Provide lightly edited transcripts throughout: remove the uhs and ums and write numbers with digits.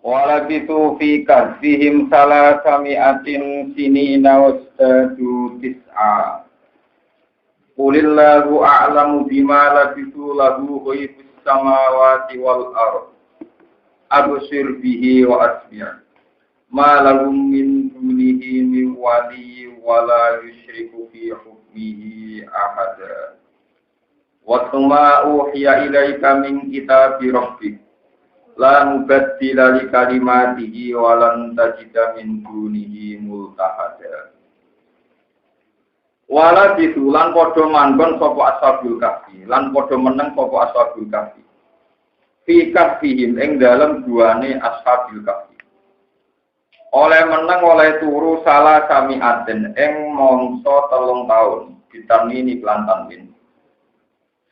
Walabitu fi kahfihim salasami'atin sinina wasdadu tis'a. Qulillahu a'lamu bima labisu lahu ghaibus samawati wal ardh. Absir bihi wa asmi'. Ma lahum min dunihi min waliyyin wa la yusyriku fi hukmihi ahada. Wa ma uhiya ilaika min kitabi rabbik. La mubaddila li kalimatihi wa lan tajida min dunihi multahada. Wala ditulan padha manggon sapa ashabul kahfi, lan padha meneng sapa ashabul kahfi. Fi kahfihim ing dalem duane ashabul kahfi. Oleh meneng oleh turu salah sami aden ing mangsa 3 taun, ditamini kelantan min.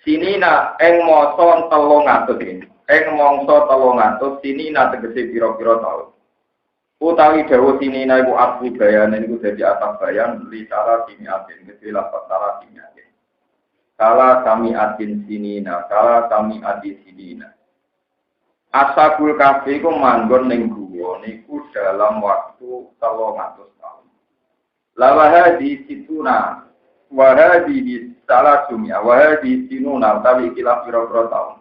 Sinina ing masa 300 ini. Ing mangsa 300 sinina tegese pira-pira taun. Utawi dawuh sinina iku aku bayane niku dadi atas bayan li salah simiatin gede lapat salah simiatin. Salah sami atin sinina, salah sami ati sinina. Ashabul kahfi iku manggon ning guwa niku dalam waktu 300 tahun. Lawa di situna wa hadhihi salah sumia wa hadhihi sinuna utawi ikilah pira-pira taun.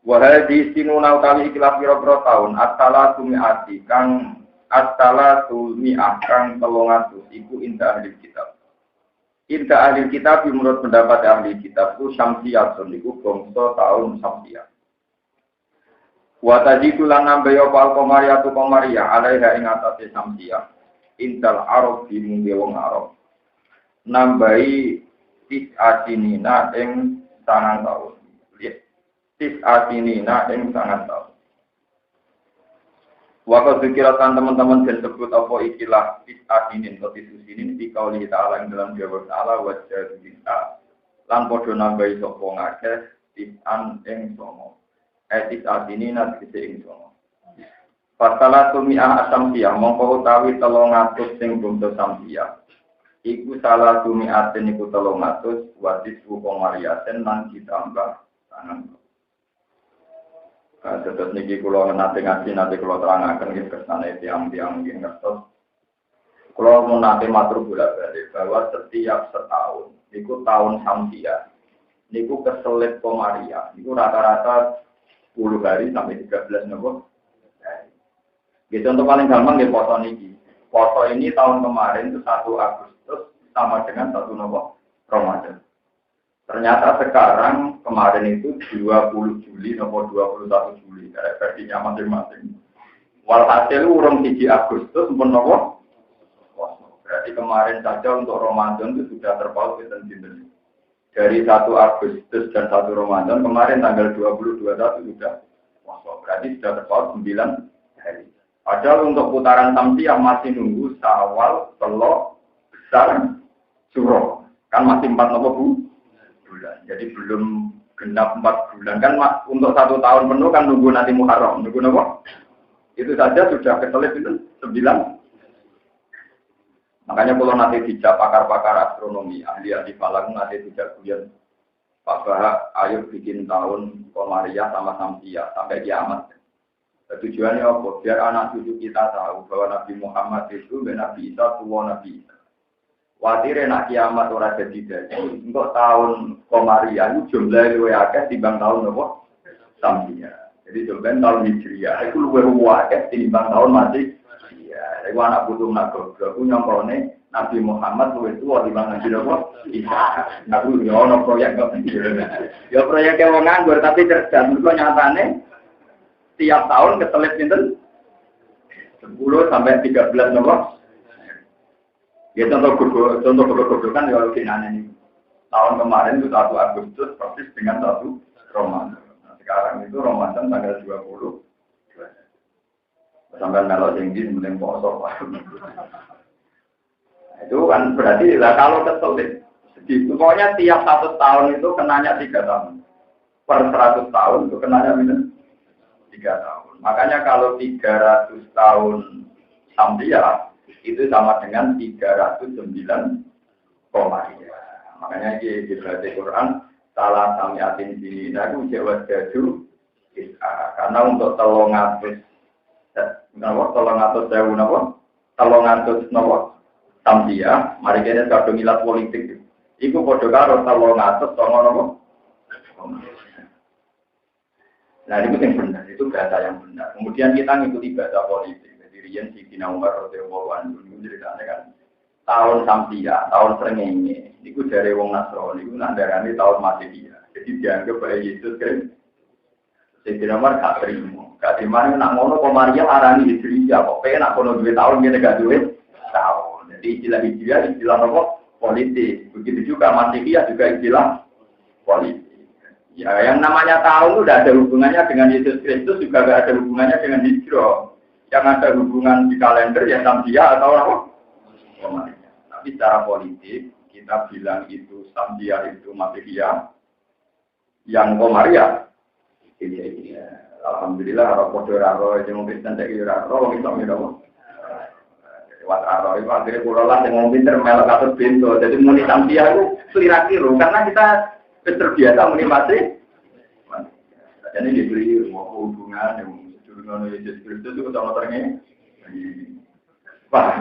Wahadi sinuna utawi ikhlas pira-pira taun asala sumiati kang asala sumiah kang 300 iku inta ahli kitab. Inta ahli kitab menurut pendapat ahli kitab ku syamsiyatun iku bangsa taun syamsiyah. Wa tajidu lan nambe ya al-qamariyatu qamariyah alaiha ing atase syamsiyah. Intal arab di mung wong arab. Nambahi tis'atinina ing 9 taun. Tis'atinina ing 9 taun. Waktu dikirakan teman-teman dan sebut apa ikilah tis'atinin atau tis'usinin di kauli ta'ala yang dalam jawab ta'ala wajah tis'a lan podo nambahi sopo ngakeh tis'an ing songo tis'atinina tis'e ing songo Fatala tumi'ah asamsiyah mongko utawi 300 sing bumto samsiyah iku salah tumi'atin iku 300 wadis wukomariaten lan ditambah tangan. Terus niki kula nate ngaji nate kula terangaken nggih kersane tiang-tiang nggih ngertos. Kula mun nate matur bolak-balik bahwa setiap setahun niku tahun Syamsiah niku keselip Komariah niku rata-rata 10 hari sampai 13 nopo. Gitu untuk paling gampang nggih poso niki. Poso ini tahun kemarin itu 1 Agustus sama dengan 1 nopo Ramadan. Ternyata sekarang kemarin itu 20 Juli nomor 21 Juli versinya masing-masing. Walhasil urung 1 Agustus pun nomor. Berarti kemarin saja untuk Ramadan itu sudah terpaut pinten-pinten. Dari 1 Agustus dan 1 Ramadan kemarin tanggal 20-21 sudah. Berarti sudah terpaut 9 hari. Padahal untuk putaran Syamsiah masih nunggu Syawal, Selok, Besar, Suro. Kan masih 4 nomor bulan. Jadi belum genap 4 bulan kan untuk 1 tahun penuh kan nunggu nanti Muharram, nunggu apa? Itu saja sudah keselip itu 9. Makanya kalau nanti dijak pakar-pakar astronomi, ahli-ahli falak nanti dijak kuliah Pak Bahak, ayo bikin tahun Komariah sama Syamsiah sampai kiamat. Tujuannya apa? Biar anak cucu kita tahu bahwa Nabi Muhammad itu Nabi Isa, tua Nabi Isa. Watire nak kiamat ora jadi dadi. Engko tahun Komariah itu jumlahe luwih akeh timbang tahun apa? Syamsiah. Jadi jumlahe tahun Hijriah itu luwih akeh timbang tahun masih. Iya, iku anak putu nak goblok ku nyongkone Nabi Muhammad luwih tuwa timbang Nabi apa? Isa. Aku yo ono proyek kok. Ya proyeke wong nganggur tapi cerdas. Mergo nyatane tiap tahun keselip pinten? 10 sampai 13 nomor. Ya contoh kan ya originalnya ini. Tahun kemarin itu 1 Agustus persis dengan 1 Ramadan. Nah, sekarang itu Ramadan tanggal 20. Sampai melok tinggi mending poso. Itu kan berarti lah kalau keselip. Pokoknya tiap 1 tahun itu kenanya 3 tahun. Per 100 tahun itu kenanya minus 3 tahun. Makanya kalau 300 tahun Syamsiah itu sama dengan 309 Komariah. Makanya di berarti Quran salah samiatin sinina itu jawab jadu karena untuk 300 Napa 300.000 napa? 300 napa? Samsia, mari kene kadung ilat politik. Iku padha karo 300 napa? Nah, itu yang benar, itu bahasa yang benar. Kemudian kita ngikuti bahasa politik. Jadi Rian Sidina Umar radhiyallahu anhu ceritanya kan tahun Samsia, tahun Srengenge. Itu dari wong Nasrani, itu nandarane tahun Masehi. Jadi dianggap bahwa Yesus kan Sidina Umar gak terima. Gak terima nak ngono kok Maria arani Hijriah kok pengen nak kono 2 tahun ngene gak duwe tahun. Jadi istilah Hijriah istilah apa? Politik. Begitu juga Masehi juga istilah politik. Ya, yang namanya tahun itu tidak ada hubungannya dengan Yesus Kristus, juga tidak ada hubungannya dengan hijrah. Yang ada hubungan di kalender ya Samsia atau apa? Komariah. Tapi secara politik kita bilang itu Samsia itu Masehiya, yang Komariah. Ini. Alhamdulillah orang podo raro itu mungkin tidak kira raro kita minum. Lewat raro itu akhirnya pulau lah dengan pinter melok atau pintu. Jadi muni Samsia itu kira-kira karena kita terbiasa menikmati. Jadi diberi hubungan yang hubungan Yesus Kristus itu sama terengnya. Wah,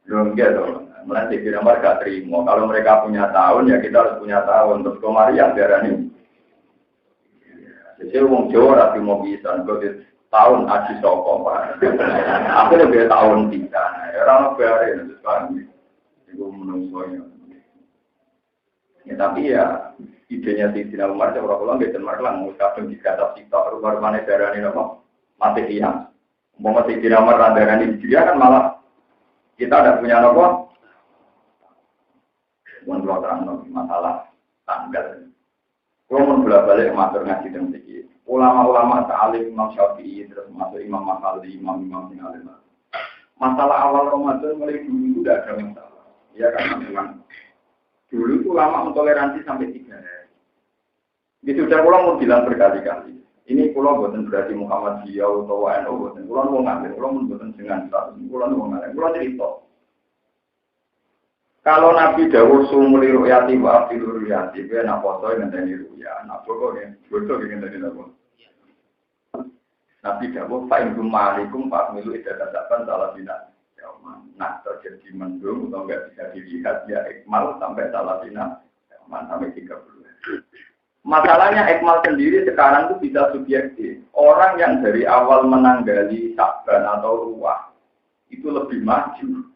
belum gitu. Mulai di nomor gak terima. Kalau mereka punya tahun ya kita harus punya tahun. Terus Komariah darah ini. Jadi orang Jawa rapi mau bisa. Tahun Aji Soko. Aku lebih tahun 3. Orang biarin terus kami. Itu menungsonya. Ya, tapi ya idenya di Sidina Umar saya orang nggak dengar lah mengucapkan di kata sikap rumah-rumahnya darah ini apa Masehiya. Umpama Sidina Umar darah ini dia kan malah kita ada punya apa? Menurut terang masalah tanggal. Kalau mau bolak-balik matur ngaji dan sedikit. Ulama-ulama ta'alim Imam Syafi'i terus masuk Imam Makhali, imam-imam yang alim. Masalah awal Ramadan mulai dulu tidak ada masalah. Ya karena memang dulu itu lama mentoleransi sampai 3 hari. Itu sudah pulang mau bilang berkali-kali. Ini pulau buatan berarti Muhammadiyah atau NU buatan. Pulau mau ngambil, pulau mau buatan dengan status. Pulau mau ngambil, pulau cerita. Kalau Nabi Dawud sumuli ru'yati wa afilu ru'yati, dia nak foto yang ngenteni ru'ya, nak foto yang ngenteni apa? Nabi Dawud fa'inkum ma'alikum fa'amilu idadadaban salah bina. Nah, terjadi mendung atau enggak bisa dilihat ya ikmal sampai salasina sampai 30. Masalahnya ikmal sendiri sekarang itu bisa subjektif. Orang yang dari awal menanggali Sya'ban atau ruwah itu lebih maju.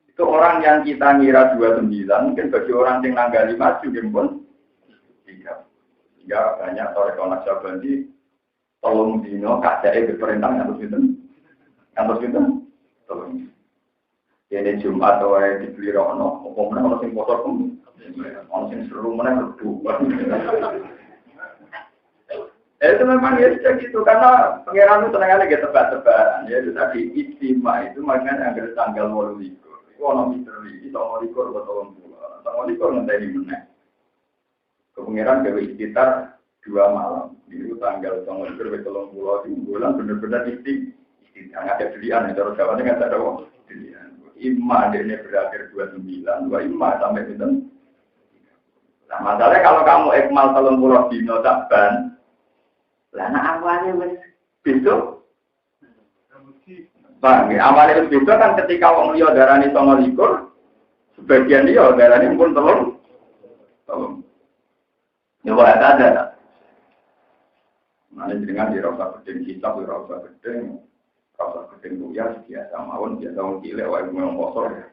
Itu orang yang kita ngira 29 mungkin bagi orang yang nanggali maju pun 3. Ya banyak orang Sya'ban di tolong dino kadake diperintah ngantos itu tolong. Ini Jumat atau dibeli rono, apa mana sing kotor pun, orang sing seru mana rebu. Itu memang ya sudah gitu karena pangeran itu tenang aja tebak-tebakan. Ya itu tadi istimewa itu makanya agar tanggal 8. Itu orang misteri, itu orang likur atau orang likur ngenteni meneh. Kepangeran gawe sekitar 2 malam. Itu tanggal 8 likur 30 itu bulan benar-benar istimewa. Ada pilihan itu harus jawabnya nggak ada wong. Imma ini berakhir 29, 25 sampai itu. Nah, masalahnya kalau kamu ikmal 30 dino Sya'ban, lah nak awalnya wis besok. Bang, awalnya wis besok kan ketika wong liya darani 29, sebagian liya darani pun telung. Ya wae ada. Nah, dengan dirasa gedeng kitab, dirasa gedeng. Kalau gedeng ya biasa mawon, biasa wong cilik wae ngomong kosor ya.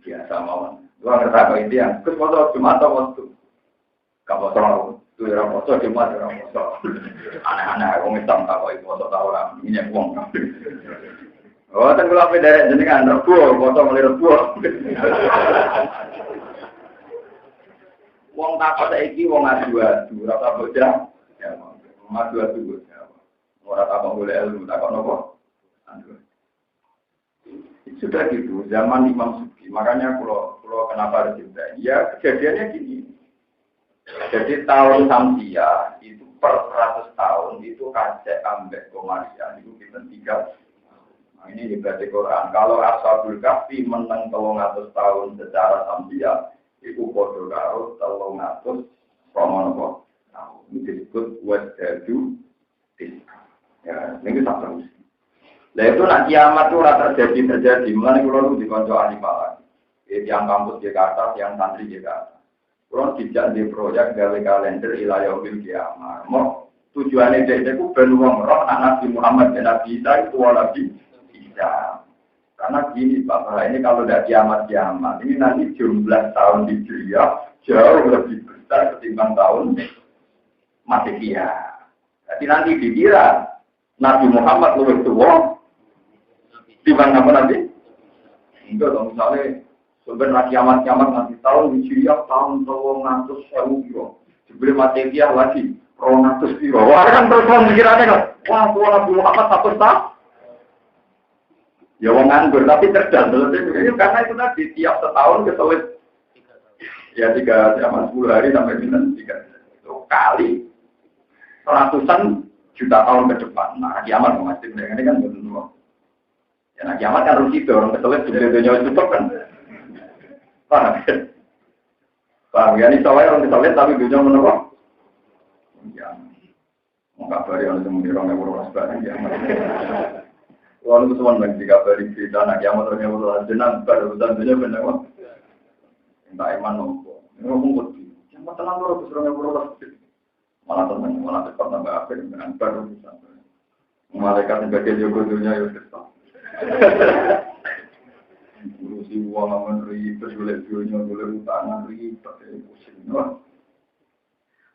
Biasa mawon. Lu ngerti apa itu yang kes foto Jumat atau waktu. Kalau soal itu orang foto Jumat orang foto. Aneh-aneh wong Islam tak kok itu foto ta ora minyak wong. Oh, ten kula pe derek jenengan Rebo, foto mulai Rebo. Wong takut saiki wong adu-adu, ora bocah. Ya, adu-adu. Orang tak boleh ilmu, tak nopo. Sudah gitu, zaman Imam Sufi. Makanya kalau kenapa harus juga? Ya kejadiannya gini. Jadi tahun Samsia itu per 100 tahun itu kacek ambek Komariah itu kita 3. Nah ini di Quran. Kalau Ashabul Kahfi menang 300 tahun secara Samsia itu podo karo 300 Romanapa. Nah ini disebut wajadu. Ya, ini tak terus. Nah itu nak kiamat itu rata terjadi. Mulai kalau di konco ahli malah, yang kampus Jakarta, yang santri Jakarta. Kalau tidak di proyek gawe kalender ilayah bil kiamat. Mau tujuannya dia itu beruang roh Nabi Muhammad dan Nabi Isa itu Nabi Isa. Karena gini Bapak, ini kalau tidak kiamat, ini nanti jumlah tahun di dunia jauh lebih besar ketimbang tahun Masehiya. Jadi nanti dikira Nabi Muhammad lebih tua dibanding apa nanti? Enggak dong, misalnya sebenarnya kiamat nanti tahun Hijriah tahun 200.000 sebelum Masehiya lagi 200 biro. Wah kan terus pikirannya kan, wah tua Nabi Muhammad 100 tahun. Ya wong nganggur tapi cerdas. Karena itu tadi tiap setahun kesulit. Ya 10 hari sampai 3 itu kali ratusan juta tahun ke depan. Nah, kiamat masih ini kan betul. Ya, nah kiamat kan rugi orang kesulit juga dunia cukup kan. Paham ya? Paham ya? Ini soalnya orang kesulit tapi dunia menurut. Ya, mau kabari orang yang mengira orang yang berulas barang ya. Kalau itu semua bagi kabari cerita anak kiamat orang yang berulas jenang baru urusan benar kok. Entah iman nopo. Ini ngomong betul. Yang tenang orang yang berulas malah tenang, malah cepat tambah akhir dengan baru bisa. Malaikat sebagai jogo dunia ya cepat. Urusi uang aman ribet, boleh dunia, boleh utangan ribet, pusing.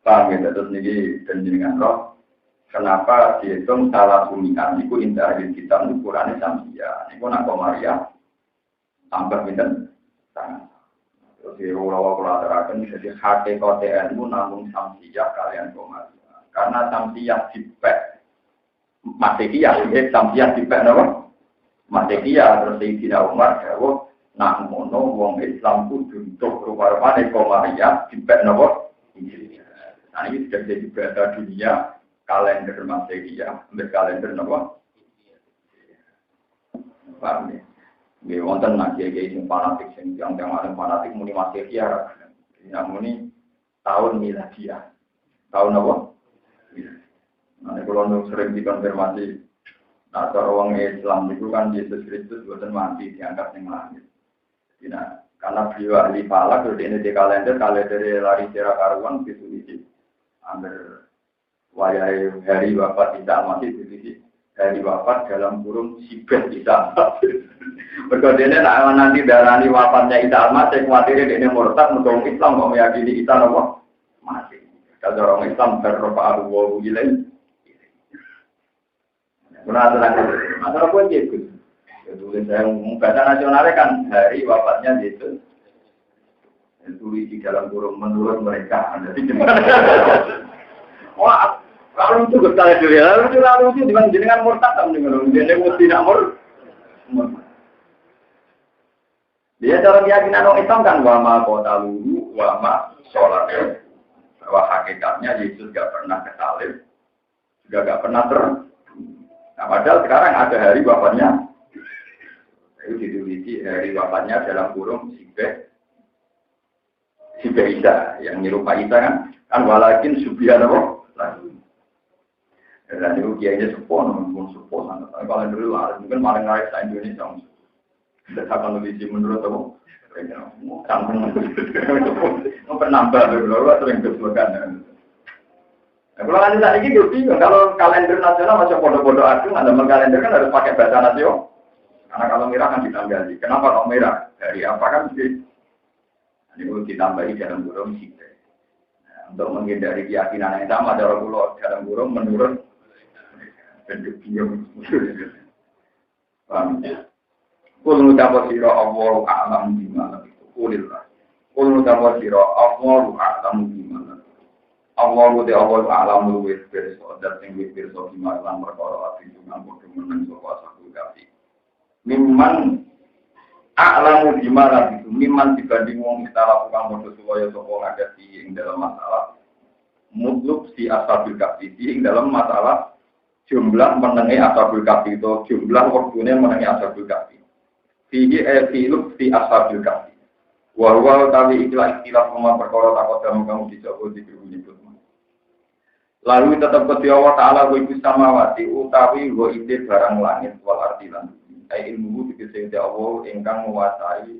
Paham ya, terus ini dan jenengan roh. Kenapa dihitung salah sumikan itu indah di kitab ukurannya samsia. Itu nak Maria tambah pinten tangan. Terus di rawa terakan jadi hakikat ilmu namun samsia kalian Maria. Karena samsia dipek Masehiya, samsia dipek apa? Masehiya terus Sayyidina Umar jawab nak mono wong Islam kudu untuk rupa-rupane Maria dipek napa? Nah ini sudah jadi bahasa dunia kalender Masehiya, kalender apa? Paham ya? Ini wonten nanti yang fanatik, yang fanatik muni Masehiya, yang muni tahun miladiah, tahun apa? Nah kalau sering dikonfirmasi, nah orang Islam itu kan Yesus Kristus bukan mati diangkat yang langit. Nah karena beliau ahli falak, kalau ini di kalender lari secara karuan ditulis. Ambil wayai hari wafat Isa masih di hari wafat dalam kurung sibet Isa. Berikutnya nanti darani wafatnya Isa masih khawatir ini murtad untuk Islam mau meyakini Isa nopo masih. Kalau orang Islam berrofa abu ilaih. Benar apa itu? Tulis yang bahasa nasionalnya kan hari wafatnya Yesus. Tulis di dalam kurung menurut mereka. Jadi wah, kalau itu kita lihat lalu itu dengan murtad dengan mesti namur. Dia cara keyakinan orang Islam kan wama kota lulu, wama sholat. Bahwa hakikatnya Yesus gak pernah kesalib, juga gak pernah Nah, padahal sekarang ada hari wafatnya. Itu ditulisi hari wafatnya dalam kurung Sibeh Isa yang nyerupai Isa kan walakin subihan apa? Dan itu kiainya sepuh, namun sepuh sangat. Kalau dulu lah, mungkin paling ngaris di Indonesia. Tidak akan lebih menurut apa? Campur mau penambah, kalau sering disebutkan. Kalau nanti saat ini bingung, kalau kalender nasional masih bodoh-bodoh agung, ada kalender kan harus pakai bahasa nasional. Karena kalau merah kan ditambah. Kenapa kok merah? Dari apa kan sih? Ini perlu ditambahi dalam burung sibeh. Untuk menghindari keyakinan yang sama, cara pulau dalam burung menurut bentuk bingung. Paham ya? Kul ngucap sira Allahu a'lam bima itu. Kulillah. Kul ngucap sira Allahu a'lam bima. Allahu ta'ala a'lam luwes pirsa dan sing wis pirsa bima lan perkara ati dengan padha meneng sapa saku kafi. Mimman a'lamu bima itu mimman dibanding wong kita lakukan padha supaya sapa ngadati ing dalam masalah mutluk si ashabul kafi ing dalam masalah jumlah menengi ashabul kafi itu jumlah waktune menengi ashabul kafi. Fihi filuk fi ashabul kafi. Wa tapi ikhlas perkara takut kamu dicoba dibunyi. Lalu tetap kedua Allah Ta'ala wa ibu samawati utawi wa ide barang langit wal ardi lan ai ilmu dikese Allah ingkang menguasai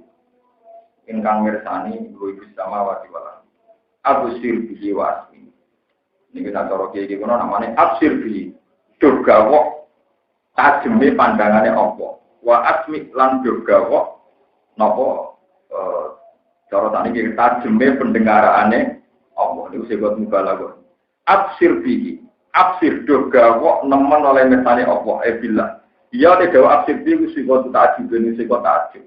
ingkang mirsani wa ibu samawati wal ardi absir bihi wa asmi niki nek cara iki kono namane absir bihi durgawok tajeme pandangane Allah wa asmi lan durgawok napa cara tani iki tajeme pendengarane Allah niku sebut mubalaghah. Absir bihi, absir doga wak nemen oleh mesane Allah, billah. Iya te dawa absir bihi sing takjub ben sing takjub.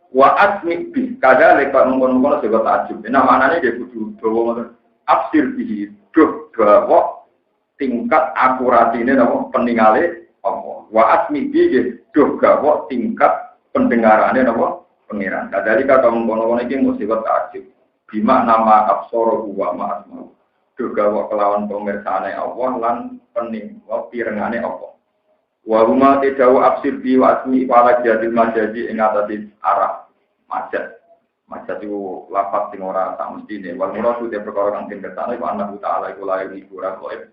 Wa asmi bi, kada lek mengkon-mengkon sing takjub. Nah maknane dia kudu dawa ngoten. Absir bihi doga wak tingkat akuratine napa peningale Allah. Wa asmi bihi doga wak tingkat pendengarane napa pengiran. Kadali kata mengkon-mengkon iki mesti takjub. Bima nama absoro wa ma asma. Juga wa kelawan pemirsane Allah lan pening wa pirengane Allah. Wa huma tidawu absir bi wa asmi wala jadil majadi ing atase arah majad. Majad itu lafaz sing ora sak mestine. Wal muradu te perkara kang den kersane wa Allah taala iku lae hiburan koe.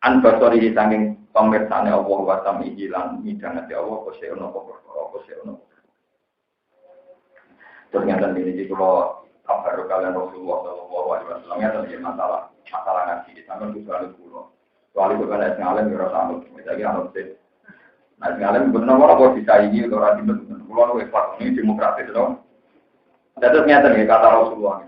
An basori sanging pemirsane Allah wa samihi lan midhangate Allah kose ono perkara kose ono. Ternyata ini kalau kabar kalian Rasulullah Shallallahu Alaihi Wasallam ya tentang masalah ngaji. Sampai juga ada pulau. Soalnya bukan ada ngalim ya sama. Misalnya anak sih. Nah ngalim benar-benar kok bisa ini atau orang itu pulau ini demokratis dong. Dan ternyata nih kata Rasulullah.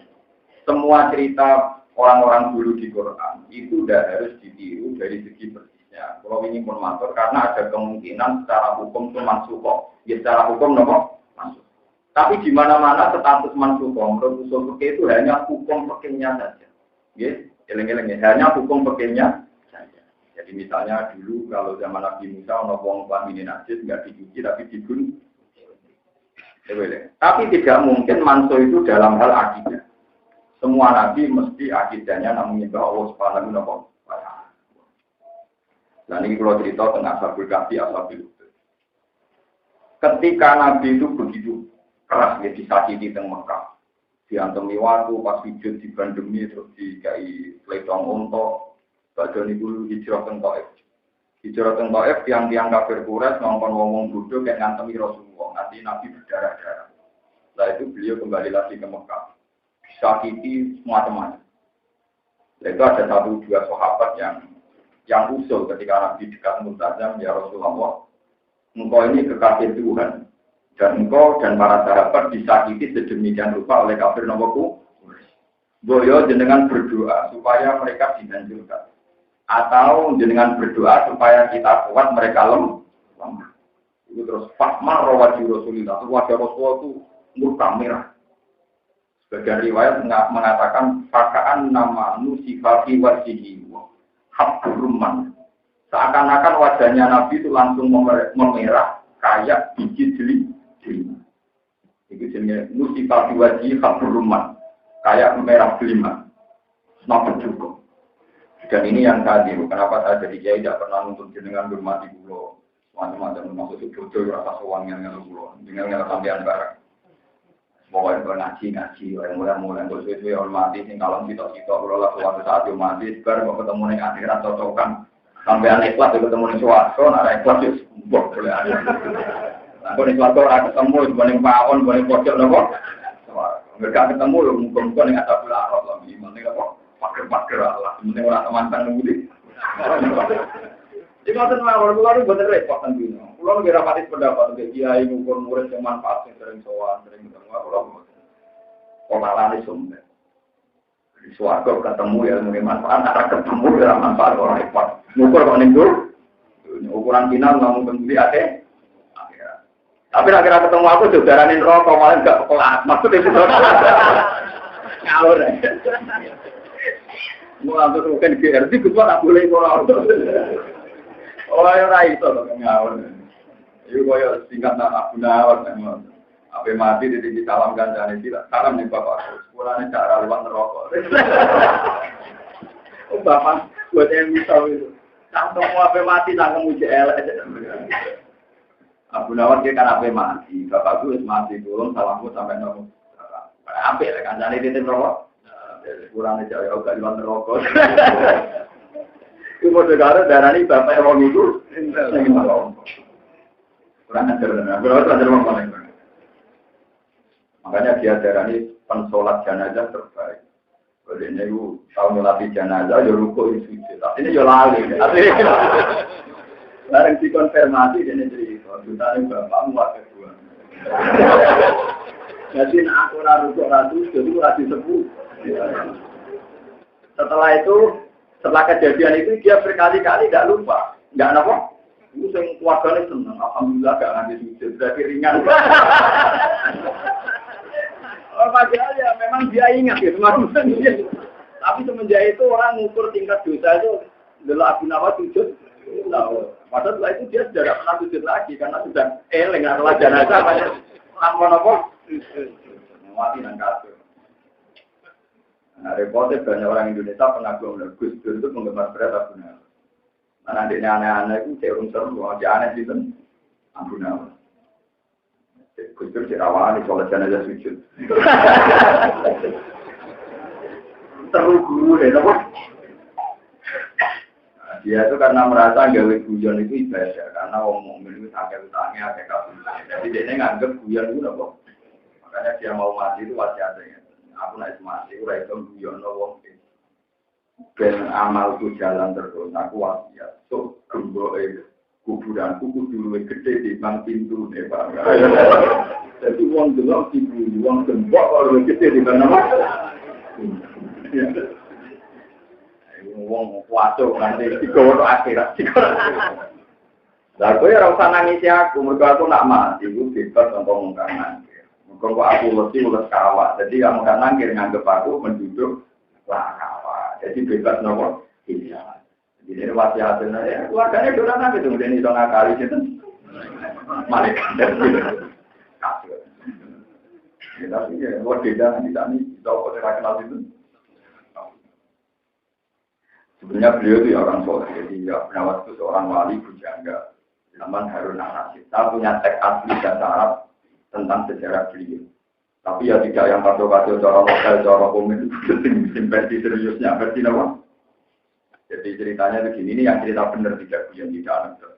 Semua cerita orang-orang dulu di Quran itu udah harus ditiru dari segi persisnya. Kalau ini pun mantur karena ada kemungkinan secara hukum itu mansukoh. Ya secara hukum nopo mansukoh. Tapi di mana-mana status mansukoh menurut usul fikih itu hanya hukum fikihnya saja. Ya, eleng-eleng hanya hukum fikihnya saja. Jadi misalnya dulu kalau zaman Nabi Musa ono wong klamine najis enggak dicuci tapi dibunuh. Tapi tidak mungkin mansuh itu dalam hal akidah. Semua nabi mesti akidahnya namun menyembah Allah Subhanahu wa taala. Dan ini kalau cerita tentang Ashabul Kahfi, Ashabul Uhud. Ketika Nabi itu begitu keras dia disakiti di Mekah, diantemi waktu pas sujud di pandemi terus dikai letong unta, badan itu hijrah ke Taif. Hijrah ke Taif tiang-tiang kafir Quraisy ngomong ngomong bodoh kayak ngantemi Rasulullah, nanti Nabi berdarah-darah. Setelah itu beliau kembali lagi ke Mekah, disakiti semacam-macam. Itu ada satu dua sahabat yang usul ketika Nabi dekat Multazam, ya Rasulullah, engkau ini kekasih Tuhan. Dan engkau dan para sahabat disakiti sedemikian rupa oleh kafir nomorku. Boyo jenengan berdoa supaya mereka dihancurkan. Atau jenengan berdoa supaya kita kuat mereka lemah. Itu terus Fatma rawati Rasulullah. Wajah Rasulullah itu murka merah. Sebagian riwayat mengatakan pakaan nama nusifati wajhihi habburumman. Seakan-akan wajahnya Nabi itu langsung memerah kayak biji jeli. Itu jenisnya nusifah diwaji habruman kayak merah delima snapper juga. Dan ini yang tadi kenapa saya jadi kiai tidak pernah untuk jenengan hormati pulau macam-macam maksud bodoh rasa sowan yang pulau dengan sampean bareng. Pokoknya ngaji orang mulai untuk sesuai hormati sing kalau kita pulau lah suatu saat yo mati bar mau ketemu ning akhirat cocokan sampean ikhlas ketemu ning swarga nek ikhlas yo boleh ada. Aku nih suatu orang ketemu, boleh pawon, boleh pojok nopo. Mereka ketemu, muka-muka nih ada pula arah lah. Gimana kok pakai lah. Mending orang teman nunggu. Jadi maksud orang luar bener repot kan gini. Pulau kira mati pendapat ke kiai ngukur murid yang manfaat sering sowan, sering ketemu. Pulau malah sumber. Di suatu ketemu ya mungkin manfaat, ada ketemu dalam manfaat orang repot. Ngukur kok ninggur, ukuran final ngomong penduli ada. Tapi akhirnya ketemu aku jodaranin rokok malah enggak kelas. Maksudnya itu ngawur. Mau langsung mungkin GRT, gue tak boleh ngawur. Oh ya rai itu ngawur. Itu kaya singkat nak aku ngawur. Apa mati di salam ganjane sila. Salam nih bapak. Sepulahnya cara lewat rokok. Oh bapak, buat yang bisa itu. Tak tahu apa mati tak kemuji elek. Abu Nawar dia kan apa mati, bapak gue mati turun, salamku sampai nol. Ambil kan jadi titik rokok, kurang aja ya gak jual rokok. Cuma negara darah ini bapak wong itu kurang ajar, berapa ajar wong paling. Makanya dia darah ini pensolat jenazah terbaik. Kalau ini aku tahu ngelatih jenazah, ya ruko itu sujud. Ini ya lali. Larang dikonfirmasi ini cerita. Jutaan bapakmu wakil dua. Jadi aku ruko ratu, jadi aku disebut. Setelah itu, setelah kejadian itu dia berkali-kali tidak lupa, nggak apa. Itu yang keluarganya senang. Alhamdulillah nggak ngambil sujud, berarti ringan. Padahal ya memang dia ingat gitu, tapi semenjak itu orang ngukur tingkat dosa itu adalah Abu Nawas sujud. Padahal setelah itu dia sudah tidak pernah sujud lagi karena sudah nggak telah jenazah banyak apa mati dan kafir. Nah, repotnya banyak orang Indonesia pengagum Gus Dur itu penggemar berat Abu Nawas. Nah, nanti aneh-aneh itu saya seru, aja aneh sih kan Abu Nawas. Gus Dur cerawan di sholat jenazah sujud. Seru guru deh, apa? Dia itu karena merasa gawe guyon itu ibadah, karena orang mukmin itu sakit utangnya, agak kabur. Jadi dia nganggep guyon itu apa? Makanya dia mau mati itu wasiatnya. Aku naik mati, aku itu guyon wong. Ben amalku jalan terus, aku wasiat. So gemboke kuburanku kudu gede di bang pintu deh Pak. Jadi uang gelap ibu, uang gembok kalau gede di mana Pak? Uang kuaco nanti digowo akhirat. Lah kowe ora usah nangis aku, mergo aku nak mati iku bebas ngomong kanan. Mergo aku mesti ules kawat. Jadi kamu kan nangkir nganggep aku menduduk lah kawat. Jadi bebas nopo? Iya. Jadi wasiatnya ya, keluarganya sudah nanti tuh, dia itu ngakali itu, malaikat dari kasih. Kita sih ya, luar beda nanti kami tahu kota kenal itu. Sebenarnya beliau itu ya orang soleh, jadi ya Nawas itu seorang wali bujangga, namanya Harun An-Nasir. Kita punya teks asli dan Arab tentang sejarah beliau. Tapi ya tidak yang kado-kado cara lokal, cara komen itu versi seriusnya, versi apa? Jadi ceritanya begini, ini yang cerita benar tidak yang tidak aneh.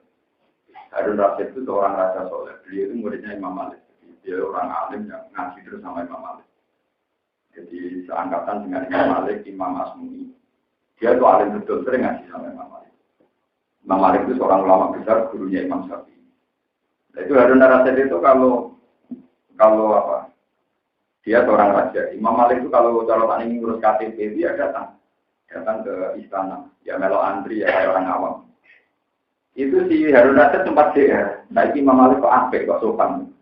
Harun Rasid itu seorang raja soleh. Beliau itu muridnya Imam Malik. Dia orang alim yang ngaji terus sama Imam Malik. Jadi seangkatan dengan Imam Malik, Imam Asmuni. Dia itu alim betul, sering ngaji sama Imam Malik. Imam Malik itu seorang ulama besar, gurunya Imam Syafi'i. Nah, itu Harun Rasid itu kalau apa? Dia seorang raja. Imam Malik itu kalau cara ingin ngurus KTP dia datang ke istana, ya melo antri ya kayak orang awam. Itu si Harun Rasid sempat DR. Nah, Imam Malik kok apik kok sopan.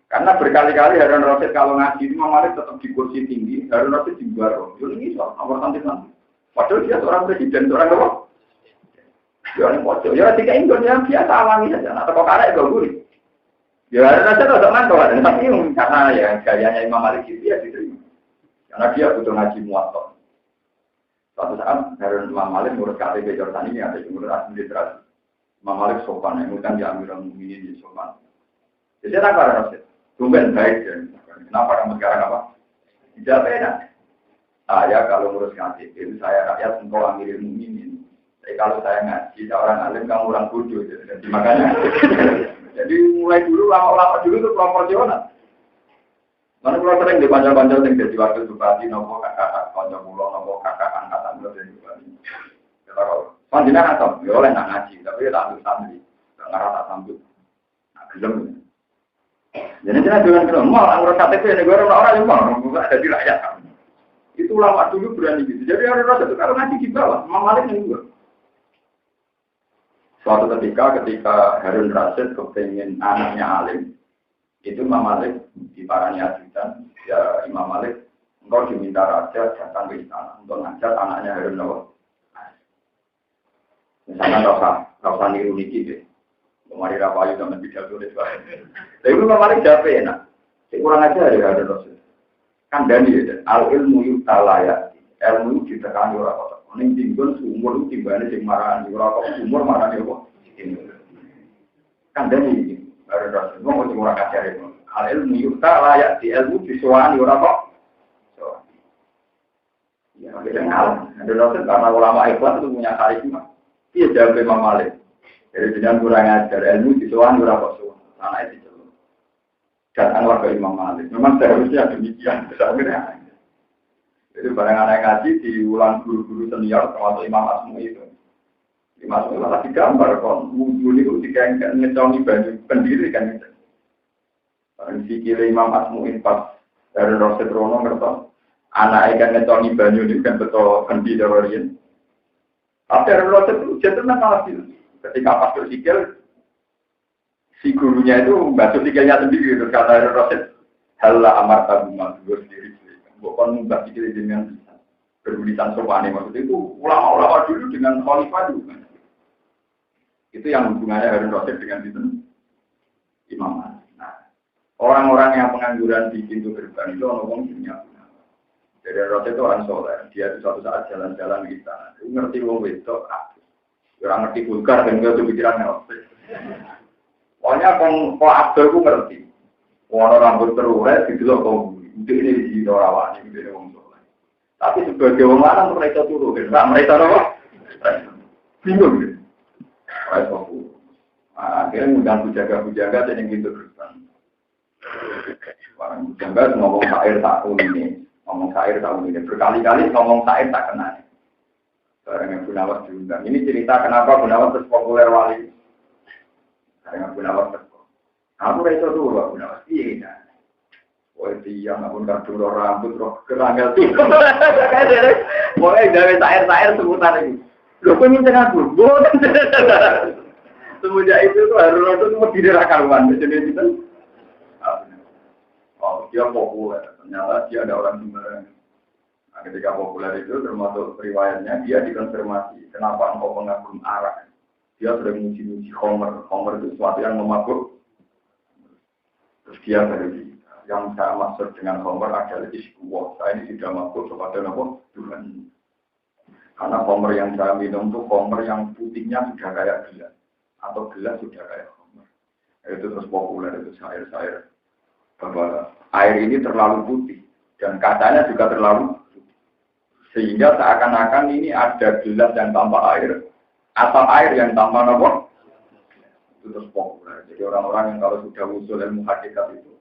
Karena berkali-kali Harun Rasid kalau ngaji Imam Malik tetap di kursi tinggi, Harun Rasid di bawah. Jadi ini soal nomor nanti. Padahal dia seorang presiden, seorang apa? Ya orang pojok. Ya tiga Indonesia yang biasa alami saja. Atau kok karek gak gurih. Ya Harun Rasid tetap mantap. Tapi karena ya gayanya Imam Malik itu ya diterima. Karena dia butuh ngaji muatok. Suatu saat Harun Imam Malik ngurus KTP Jordan ini ada yang ngurus administrasi. Imam Malik sopan, yang kan di Amirul Mukminin di sopan. Jadi apa Rasid? Tumben baik ya. Kenapa kamu sekarang apa? Tidak beda. Saya kalau ngurus KTP saya rakyat engkau Amirul Mukminin. Tapi kalau saya ngaji orang alim kamu orang bodoh. Jadi makanya. Jadi mulai dulu lama-lama dulu itu proporsional. Mana kalau sering di panjang-panjang yang jadi wakil bupati, nopo kakak, panjang pulau, nopo kakak angkatan jadi bupati. Kalau panjangnya atau boleh nak ngaji, tapi tak ambil santri, tak ngarah tak sambut, nak gelem. Jadi jangan bilang mal anggota KTP negara orang yang mau, bukan ada di rakyat. Itu lama dulu berani gitu. Jadi orang rasa itu kalau ngaji di bawah, Malik yang juga. Suatu ketika Harun Rasid kepengen anaknya alim. Itu Imam Malik di parani ajudan, ya Imam Malik engkau diminta raja datang ke istana untuk ngajak anaknya Harun Nawas. Misalnya tak usah niru niki deh, kemarin rapayu sama tidak tulis baik. Tapi Imam Malik jawab enak, kurang aja ya Harun Nawas. Kan Dani ya, al ilmu yutalaya, ilmu ditekani orang kota. Mending tinggal sumur timbane sing marani ora kok sumur marani kok. Kan Dani Harun Rasid, mau orang ajar itu. Al ilmu yuta layak di ilmu disuani orang kok. Ya, kita ngalah. Harun Rasid karena ulama ikhlas itu punya karisma. Iya jawab Imam Malik. Jadi dengan kurang ajar ilmu disowan ora kok sowan. Anak itu celuk. Datanglah ke Imam Malik. Memang seharusnya demikian. Sebenarnya. Jadi barang anak ngaji diulang guru-guru senior termasuk Imam Asmu itu. Imam Asmu malah digambar kon wudhu niku dikengken ngecongi banyu pendiri kan itu. Barang sikile Imam Asmu pas dari Roset Rono ngertos anak ikan ngecongi banyu niku kan betul kendi darorian. Tapi dari Roset itu jenengan malah ketika pas bersikil si gurunya itu basuh sikilnya sendiri terus kata dari Roset halla amar tabu madur sendiri. Bukan membahas sikil dengan bertulisan sopan maksudnya itu ulama-ulama dulu dengan khalifah juga. Itu yang hubungannya Harun Rasyid dengan itu Imam Malik. Nah, orang-orang yang pengangguran di pintu gerbang itu ngomong punya. Jadi Rasyid itu orang soleh. Dia di suatu saat jalan-jalan di istana. Dia ngerti wong wedok, orang ngerti vulgar dan nggak kepikiran ngerti. Pokoknya kok Abdul ku ngerti. Orang rambut terurai gitu loh kau. Ini di Dorawan ini di wong soleh. Tapi sebagai wong lanang mereka turun, kan? Mereka apa? Bingung deh. Akhirnya ngundang bujaga-bujaga dan yang gitu terusan. Orang bujaga ngomong syair tahun ini, berkali-kali ngomong syair tak kena. Barang yang Gunawas diundang. Ini cerita kenapa Gunawas terus populer wali. Barang yang Gunawas terus. Aku rasa dulu Gunawas iya. Wah dia ngapun kartu rambut roh keranggal tuh. Pokoknya gawe syair-syair seputar ini. Loh kok minta aku? Boten. Semenjak itu tuh Harun itu mau dirakaruan. Jadi itu oh dia populer. Ternyata dia ada orang sembarangan. Nah, ketika populer itu termasuk riwayatnya dia dikonfirmasi. Kenapa engkau pengagum arak? Dia sudah muji-muji Homer. Homer itu sesuatu yang memabuk. Terus dia berkata, yang saya maksud dengan Homer adalah iskuwah. Saya ini tidak mabuk kepada Tuhan. Karena Homer yang saya minum itu Homer yang putihnya sudah kayak gelas. Atau gelas sudah kayak Homer. Itu terus populer, itu syair-syair. Bahwa air ini terlalu putih. Dan kacanya juga terlalu putih. Sehingga seakan-akan ini ada gelas yang tanpa air. Atau air yang tanpa apa? Itu terus populer. Jadi orang-orang yang kalau sudah usul ilmu hakikat itu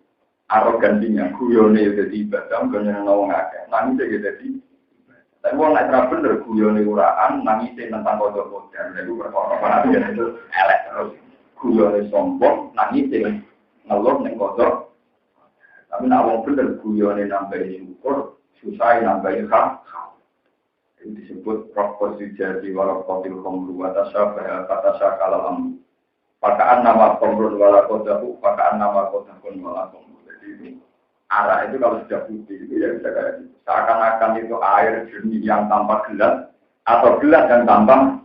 arogansinya, guyone jadi ibadah, guyone nawang akeh, nangis jadi. Tapi orang nak terang bener guyone uraan, nangis tentang kodok dan itu perkara itu elek terus. Guyone sombong, nangis ngelor neng kodok. Tapi nak orang bener guyone nambahin ukur, susah nambahin hak. Itu disebut proposisi jadi walakotil komru atasya atasya kalalam. Pakaan nama komrun walakodahu, pakaan nama kodakun walakom. Jadi arak itu kalau sudah putih itu ya bisa kayak gitu. Seakan-akan itu air jernih yang tanpa gelas atau gelas yang tanpa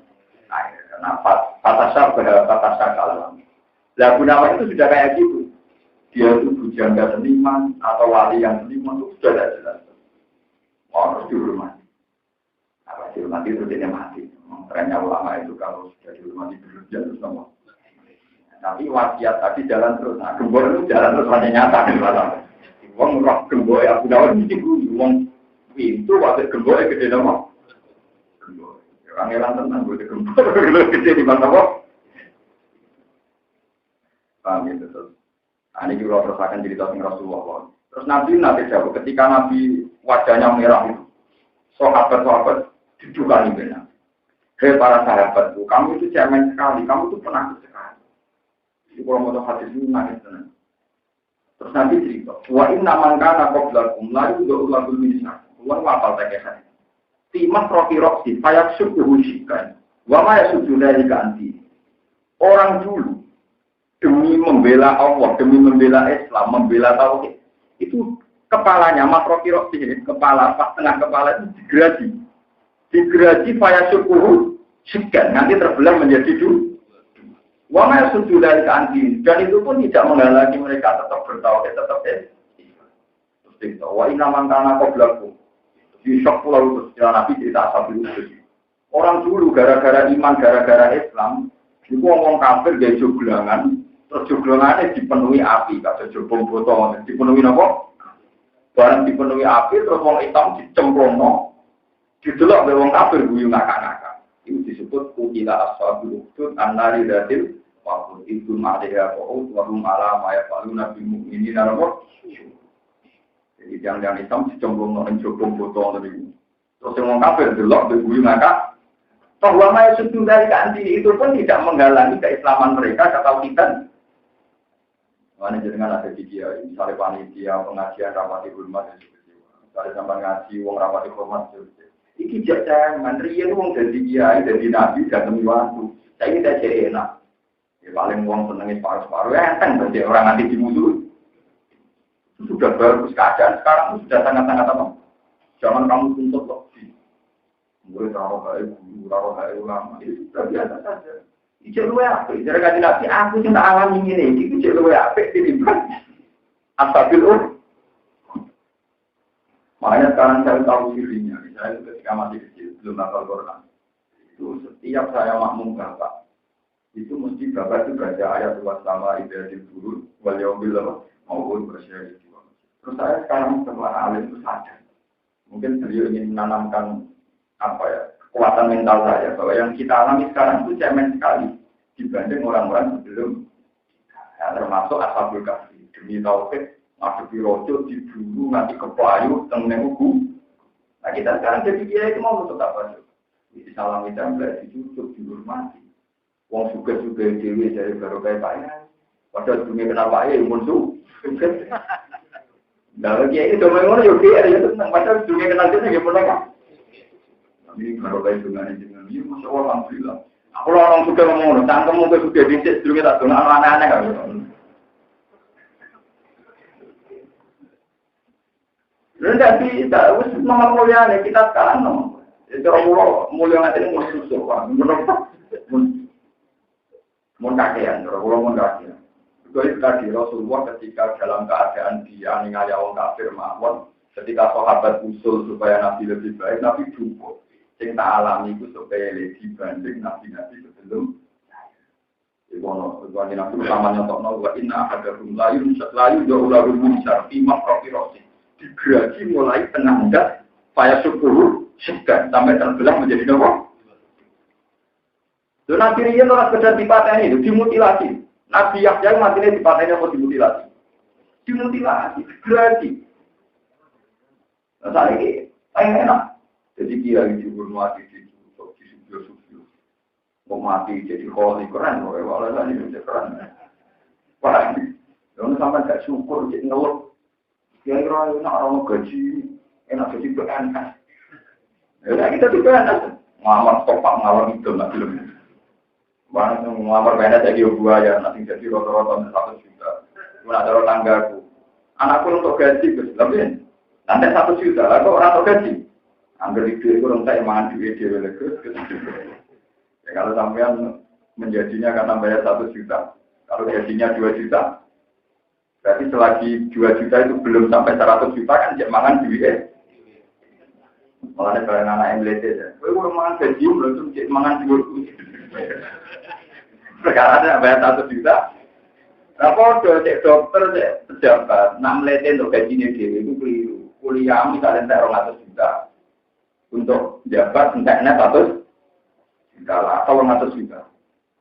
air. Karena patasya kalam. Lah Gunawan itu sudah kayak gitu. Dia itu bujangga seniman atau wali yang seniman itu sudah tidak jelas. Harus dihormati. Apa dihormati itu dia mati. Trennya ulama itu kalau sudah dihormati berlebihan terus nomor. Tapi wasiat tadi jalan terus. Nah, gembor itu jalan terus hanya nyata di dalam. Wong roh gembor ya Gunawan mesti wong pintu wasit gembor gede nama. Gembor. Orang elang tenang gue gembor gede di mana kok? Paham ya betul. Nah, ini juga rasakan cerita sing Rasulullah. Terus nanti jawab ketika Nabi wajahnya merah itu, sahabat didukani benar. Hei para sahabatku, kamu itu cemen sekali, kamu itu penakut sekali. Jadi kalau mau hadis ini nangis tenang. Terus nanti cerita, wa inna man kana qablakum la yu'latul misna. Ulang apa tekesan? Timah roki payak subuh shikan. Wa ma yasudu dari ganti. Orang dulu demi membela Allah, demi membela Islam, membela tauhid. Itu kepalanya mas roki kepala pas tengah kepala itu digerasi payak subuh shikan. Nanti terbelah menjadi dua. Wama sudah dari keanti dan itu pun tidak menghalangi mereka tetap bertauhid tetap terus kita wa inna man kana qablakum di syok pulau itu Nabi cerita sambil itu orang dulu gara-gara iman gara-gara Islam itu ngomong kafir gaya joglangan terus joglangannya dipenuhi api kata jobong botol dipenuhi apa barang dipenuhi api terus wong Islam dicemplungno didelok oleh wong kafir guyu ngakak-ngakak itu disebut disebut kutila ashabul ukhdud annari datil waqul itu ma'aliha wa'ud wa hum ala ma yafaluna bil mu'minina rabbul. Jadi jangan Islam dicombong nang jogong foto tadi. Terus yang kafir delok beguyu maka bahwa maya sudah dari keanti itu pun tidak menghalangi keislaman mereka kata kita. Mana jenengan ada di dia, misalnya panitia pengajian rapati hormat misalnya sampai ngaji wong rapati hormat iki jangan riyen wong dadi kiai dadi nabi dateng waktu. Saya ini tidak enak. Ya paling wong senengin paru-paru enteng berarti orang nanti dimusuh. Sudah bagus keadaan sekarang sudah sangat-sangat apa? Jangan kamu tuntut loh. Mulai taruh kayak guru, taruh kayak ulama, itu sudah biasa saja. Ijek luwe apa? Ijek kaji nabi aku cinta alami ini. Ijek luwe apa? Ditimbang. Asabil makanya sekarang saya tahu dirinya. Saya ketika masih kecil belum hafal Quran. Itu setiap saya makmum bapak, itu mesti bapak itu baca ayat wasama ibadah turun wal yaumil maupun bersyari. Terus saya sekarang setelah alim itu sadar. Mungkin beliau ingin menanamkan kekuatan mental saya bahwa yang kita alami sekarang itu cemen sekali dibanding orang-orang sebelum. Ya, termasuk ashabul kahfi demi tauhid. Masuk di rojo, diburu, nanti ke pelayu, tengah ugu. Nah kita sekarang jadi kiai itu mau untuk apa? Di salam itu mulai dicucuk, dihormati. Wong suka-suka dewi dari baru kayak Pak ya. Padahal dunia kenal Pak ya, musuh. Nah kiai itu memang orang kiai ya tenang. Padahal dunia kenal dia nggak pernah kan? Tapi baru kayak dengan ini, masya Allah alhamdulillah. Aku orang suka ngomong, tangkem mau ke suka bisnis, dunia tak tunang aneh-aneh kan? Rendah tidak, us nomor mulia nih kita sekarang nomor. Itu orang mulia nanti ini mau susu, menurut kakean, orang kakean. Itu tadi Rasulullah ketika dalam keadaan dia ningali orang kafir mawon, ketika sahabat usul supaya Nabi lebih baik, Nabi cukup. Yang tak alami itu supaya lebih dibanding Nabi-Nabi sebelum. Ibu Nabi utamanya untuk wa inna ahadakum layu jauh lalu muncul imam rofi. Digeragi mulai penanda payah syukur segan sampai terbelah menjadi nopo. Dan Nabi Riyan orang sekedar dipateni itu dimutilasi. Nabi Yahya matinya dipateni atau dimutilasi? Dimutilasi, digeragi. Nah saya ini enak. Jadi kira dihibur mati di subuh. Mau mati jadi kholi keren, walau tadi itu keren. Wah, jangan sampai gak syukur jadi ngeluh. Ya kira enak orang gaji, enak gaji PNS. Ya kita di PNS, ngamar topak ngamar itu nggak belum. Banyak yang ngamar PNS jadi buaya, nanti jadi rata-rata 1 juta. Mana ada tanggaku, anakku untuk gaji lebih, nanti 1 juta, lah kok orang untuk gaji. Angger itu orang saya mangan duit dia legus. Ya kalau sampean menjadinya karena bayar 1 juta, kalau gajinya 2 juta. Berarti selagi 2 juta itu belum sampai 100 juta kan cek mangan duit. Makanya kalau anak MLT ya, kalau mangan gaji belum cek mangan duit. Sekarang ada bayar 1 juta. Apa cek dokter cek pejabat, nak MLT untuk gajinya dia itu keliru. Kuliah misalnya tak 200 juta untuk jabat enteknya 100 juta lah atau 100 juta.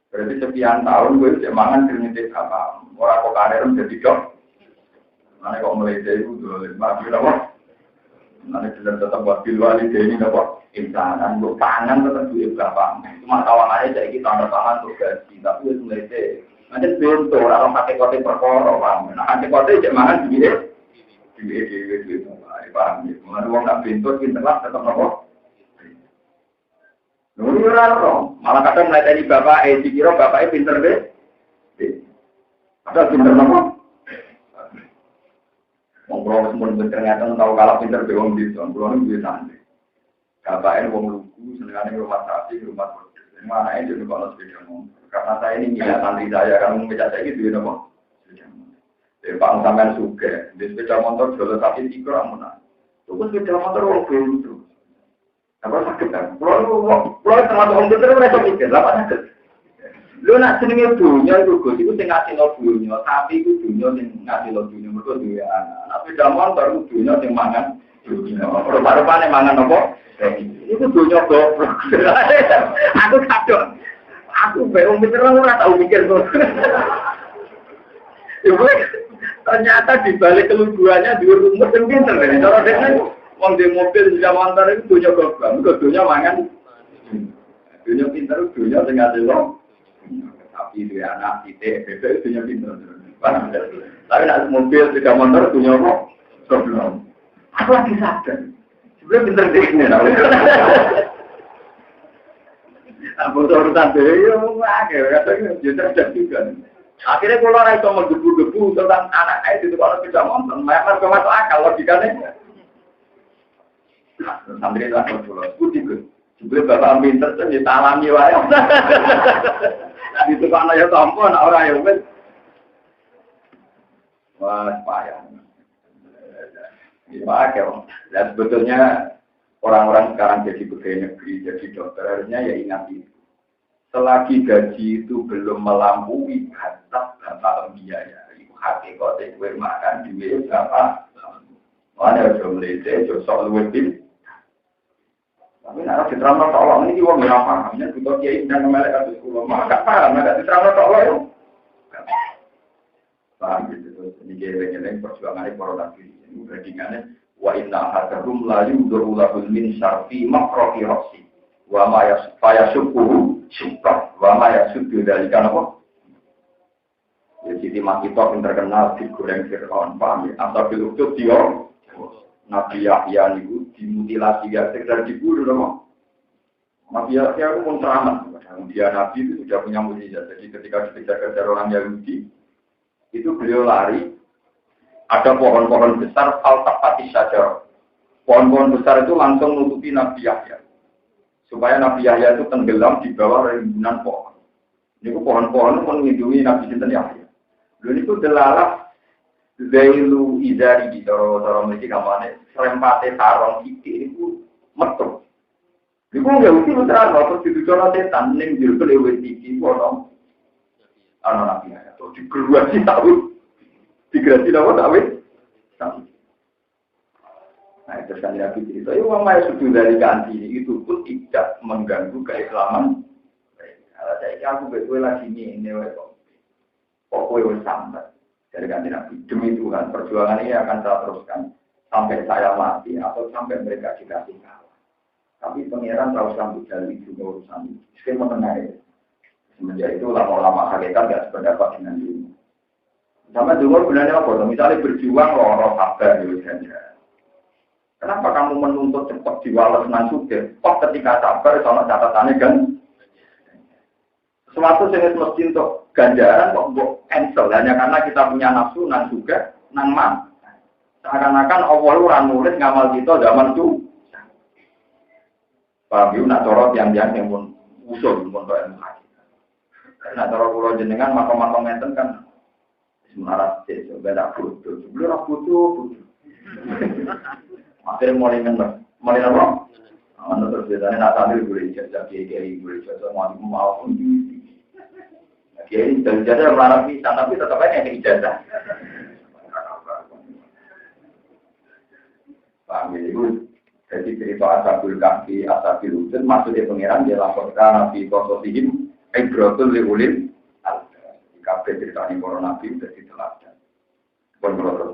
Berarti sekian tahun gue cek mangan kriminal apa? Orang kok karir menjadi dok. Mana kok mulai dari itu dulu, maafin apa? Mana kita tetap buat bilwali ini apa? Insanan, untuk pangan tetap duit berapa? Cuma tawangannya jadi kita tanda tangan untuk gaji, tapi itu mulai dari. Nanti bentuk orang pakai kote perkara, paham? Nah, pakai kote cek mangan duit, paham? Mana uang tak bentuk, pinter lah tetap apa? Nuri orang, malah kadang mulai dari bapak, dikira bapaknya pinter deh. Ada pinter apa? Ngomong semua ternyata tahu kalah pinter bewong di sana, belum duit nanti. Bapaknya wong lugu, senengannya rumah sapi, rumah produk. Mana ini juga kalau sepeda motor. Karena saya ini minat santri saya, kan mengejar saya gitu ya, apa? Jadi Pak sampean suge, di sepeda motor jual sapi 3 amunan. Terus sepeda motor wong itu. Apa sakit kan? Pulau termasuk orang pinter mereka mikir, apa sakit? Lu nak senengnya dunia itu Gus, itu sing ngasih lo dunia, tapi itu dunia sing ngasih lo dunia, mereka dunia anak. Tapi dalam motor itu dunia sing mangan, Rupa-rupane mangan apa? Iku dunya goblok. Aku kadok. Aku bingung mikir ora tau mikir kok. Ibu ternyata di balik keluguannya di rumus yang pinter kan. Cara dia wong di mobil di Jamantar itu dunya goblok, dunya mangan. Dunya pinter dunya sing ngadelo. Tapi dia anak titik bebek dunya pinter. Tapi nak mobil di Jamantar dunya apa? Goblok. Aku lagi sadar. Sebenarnya pinter deh ini. Aku urusan deh, ya mau katanya jadi juga. Akhirnya kalau orang itu menggebu-gebu tentang anak itu kalau tidak nonton, mereka masuk akal logikanya. Santri itu aku pulau, putih gue. Juga bapak pinter tuh ditalami wae. Itu kan aja tampo, anak orang yang ben. Wah payah. Dipakai, dan sebetulnya orang-orang sekarang jadi pegawai negeri, jadi dokter, harusnya ya ingat itu. Selagi gaji itu belum melampaui batas bapak biaya, itu hakikatnya gue makan duit berapa? Mana jom lete, jom soal webin. Tapi nak diterangkan tolong ini orang yang pahamnya, juga kiai dan melek atau sekolah, maka paham, nak diterangkan tolong itu. Paham gitu, ini kiai-kiai perjuangan corona ini. Bandingannya wa inna hadarum la yudurulahul min syarfi makrofi roksi wa ma yasukuhu syukra wa ma yasudu dari apa? Ya Siti Makitok yang terkenal digoreng Fir'aun, paham ya? Asal bilukut dia Nabi Yahya itu dimutilasi ya, sekedar dibunuh dong. Nabi Yahya itu pun teramat. Dia Nabi itu sudah punya mukjizat. Jadi ketika dikejar-kejar orang Yahudi, itu beliau lari. Ada pohon-pohon besar, al-tafati saja. Pohon-pohon besar itu langsung menutupi Nabi Yahya. Supaya Nabi Yahya itu tenggelam di bawah rimbunan pohon. Ini pohon-pohon itu melindungi Nabi Sinten Yahya. Lalu itu delalah Zailu Izari di cara memiliki kamarnya. Serempate sarong titik itu metu. Itu nggak mungkin terang, terus ditujukan setan, yang dilewet titik, potong. Anak Nabi Yahya, terus digeluasi tahu. Digerasi apa tak wis? Nah, itu kan Nabi cerita, ya uang maya sudah dari ganti itu pun tidak mengganggu keislaman. Kalau saya aku betul lagi ini kok kowe sampai dari ganti Nabi. Demi Tuhan, perjuangan ini akan saya teruskan sampai saya mati atau sampai mereka dikasih kalah. Tapi pangeran harus sambut dari juga urusan skema mengenai. Semenjak itu lama-lama hakikat tidak sependapat dengan ini. Sama dengar benarnya apa? Misalnya berjuang loro sabar di saja. Kenapa kamu menuntut cepat diwales nan sugih? Kok ketika sabar soal catatannya kan? Sesuatu yang mesti untuk ganjaran kok mbok cancel hanya karena kita punya nafsu nan sugih nan man. Seakan-akan Allah ora nulis ngamal kita zaman itu. Paham yo nak cara yang pun usul pun ilmu hadis. Karena cara kula jenengan makom-makom ngeten kan semarang itu beda foto, sebelum foto. Akhirnya mulai apa? Anda terus biasanya nak tampil boleh jajak kiai boleh jajak mau pun. Kiai dan jajak melarang bisa, tapi tetap aja yang ijazah. Paham itu? Jadi cerita Ashabul Kahfi, Ashabil Hudud, maksudnya pengiran dia laporkan Nabi Qasosihim, Ibratul Liulil. Kabeh ceritanya para nabi sudah diteladan. Pun kalau terus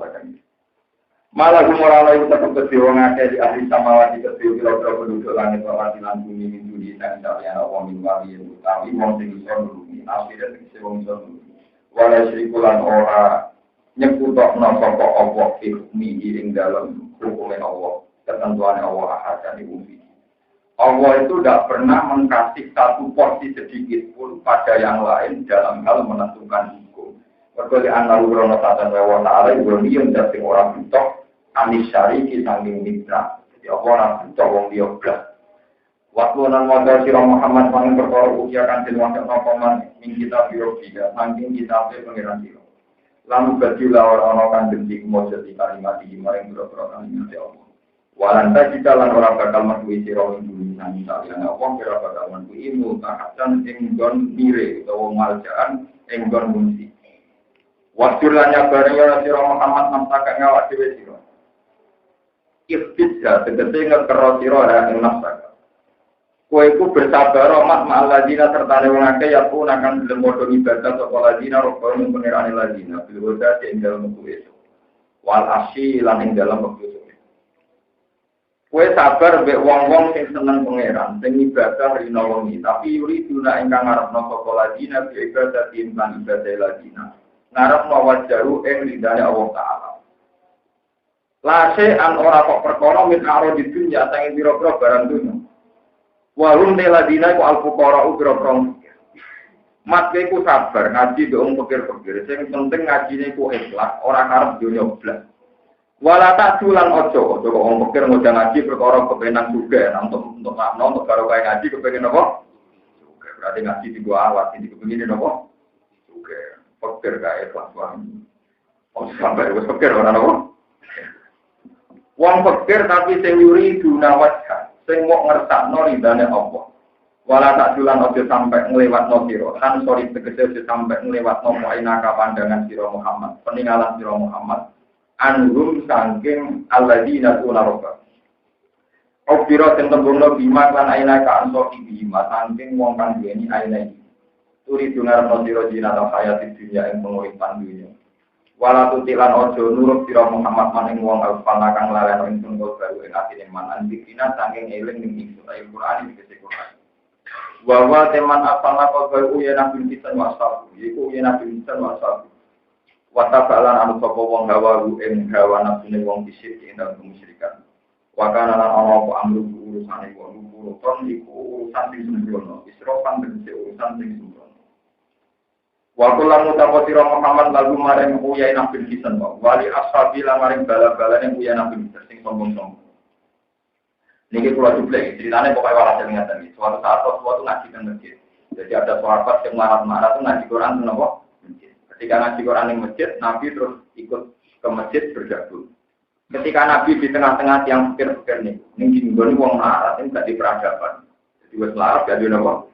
malah gumora itu tetap berdiwang di ahli samawati kecil kira-kira penduduk langit wawati lan bumi min dunia dan kalian Allah min wali yang utawi wong sing iso nulungi nabi dan sing wong iso nulungi wala syirikulan ora nyekutokno sapa Allah hukmi ing dalam hukume Allah ketentuan Allah ahad dan umum. Allah itu tidak pernah mengkasih satu porsi sedikit pun pada yang lain dalam hal menentukan hukum. Berkali analu krono tatan wa ta'ala yang jadi orang butuh anis syariki sanging mitra. Jadi orang butuh wong dia blas. Waktu nan modal sira Muhammad paling perkara usia kan den wakil nopoman ing kita biro tiga saking kita pe pangeran sira. Lalu badilah orang-orang kan demi mojo di kalimat iki maring boro-boro kalimat Allah. Walanta kita lan ora bakal metuhi sira ing dunya nang saliyane apa kira bakal metuhi ilmu tahatan ing gon mire utawa maljaan ing gon munsi. Wasir lan nyabare ya sira Muhammad namtaka ngawak dhewe sira. Ikhtijar, tegese ngekero sira ing nafsa. Kowe iku bersabar rahmat ma'al ladina serta wong akeh ya pun akan gelem padha ibadah sapa ladina robbal ing pengerane ladina bil huda ing dalem wektu. Wal asyi lan ing dalem wektu. Kowe sabar mbek wong-wong sing seneng pangeran, sing ibadah rina wengi, tapi yuri duna ingkang ngarepno sapa ladina bi ibadah lan ibadah ladina. Ngarepno wajaru ing ridane Allah Ta'ala. Lase an ora kok perkara min aro di dunya sange pira-pira barang dunya. Walum ladina ku al-fuqara pira-pira. Mat ku sabar ngaji be wong pikir-pikir, sing penting ngajine ku ikhlas, ora karep dunya blas. Wala tak tulan ojo kok wong pikir ngono ngaji perkara kepenan juga untuk karo kaya ngaji kepengen apa? Juga berarti ngaji di gua awat iki kepengin apa? Juga pikir kaya ikhlas wae. Oh sabar wis pikir ora apa? Wong pikir tapi sing yuri guna wajah, sing mok ngersakno ridane Allah. Wala tak dulan ojo sampai ngliwatno sira. Kan sorry tegese sampai ngliwatno muinaka pandangan sira Muhammad, peninggalan sira Muhammad. Anhum sangking alladzina tuna roba. Obiro sing tembungno bima lan ainaka ansofi bima sangking wong kang duweni aina iki. Turi dungarno sira jinata hayati dunya ing penguripan dunya. Wala tutilan ojo nurut sira Muhammad maning wong alfana kang laleno ing tunggu baru ing atine man andikina saking eling ning Al-Qur'an iki Qur'an. Wa teman afana kok baru ya nabi kita wasaf iku ya nabi kita wasaf. Wa tabalan anu sapa wong hawaru ing hawa nafsune wong bisik ing dalem kemusyrikan. Wa kana lan ana apa amru urusane wong urusan iku urusan sing sembrono, isrofan tegese urusan sing sembrono. Waktu lamu tapo sira Muhammad lagu maring uyai nabi kisan wali ashabi la maring bala-balane uyai nabi sing sombong-sombong. Niki kula duplek ceritane pokoke walhasil ngeten iki. Suatu saat suatu ngaji kan masjid. Jadi ada sahabat yang marah-marah tuh ngaji Quran menapa? Masjid. Ketika ngaji Quran ning masjid, Nabi terus ikut ke masjid bergabung. Ketika Nabi di tengah-tengah yang pikir-pikir nih, ning dinggone wong marah sing gak di peradaban. Jadi wis larat gak di napa?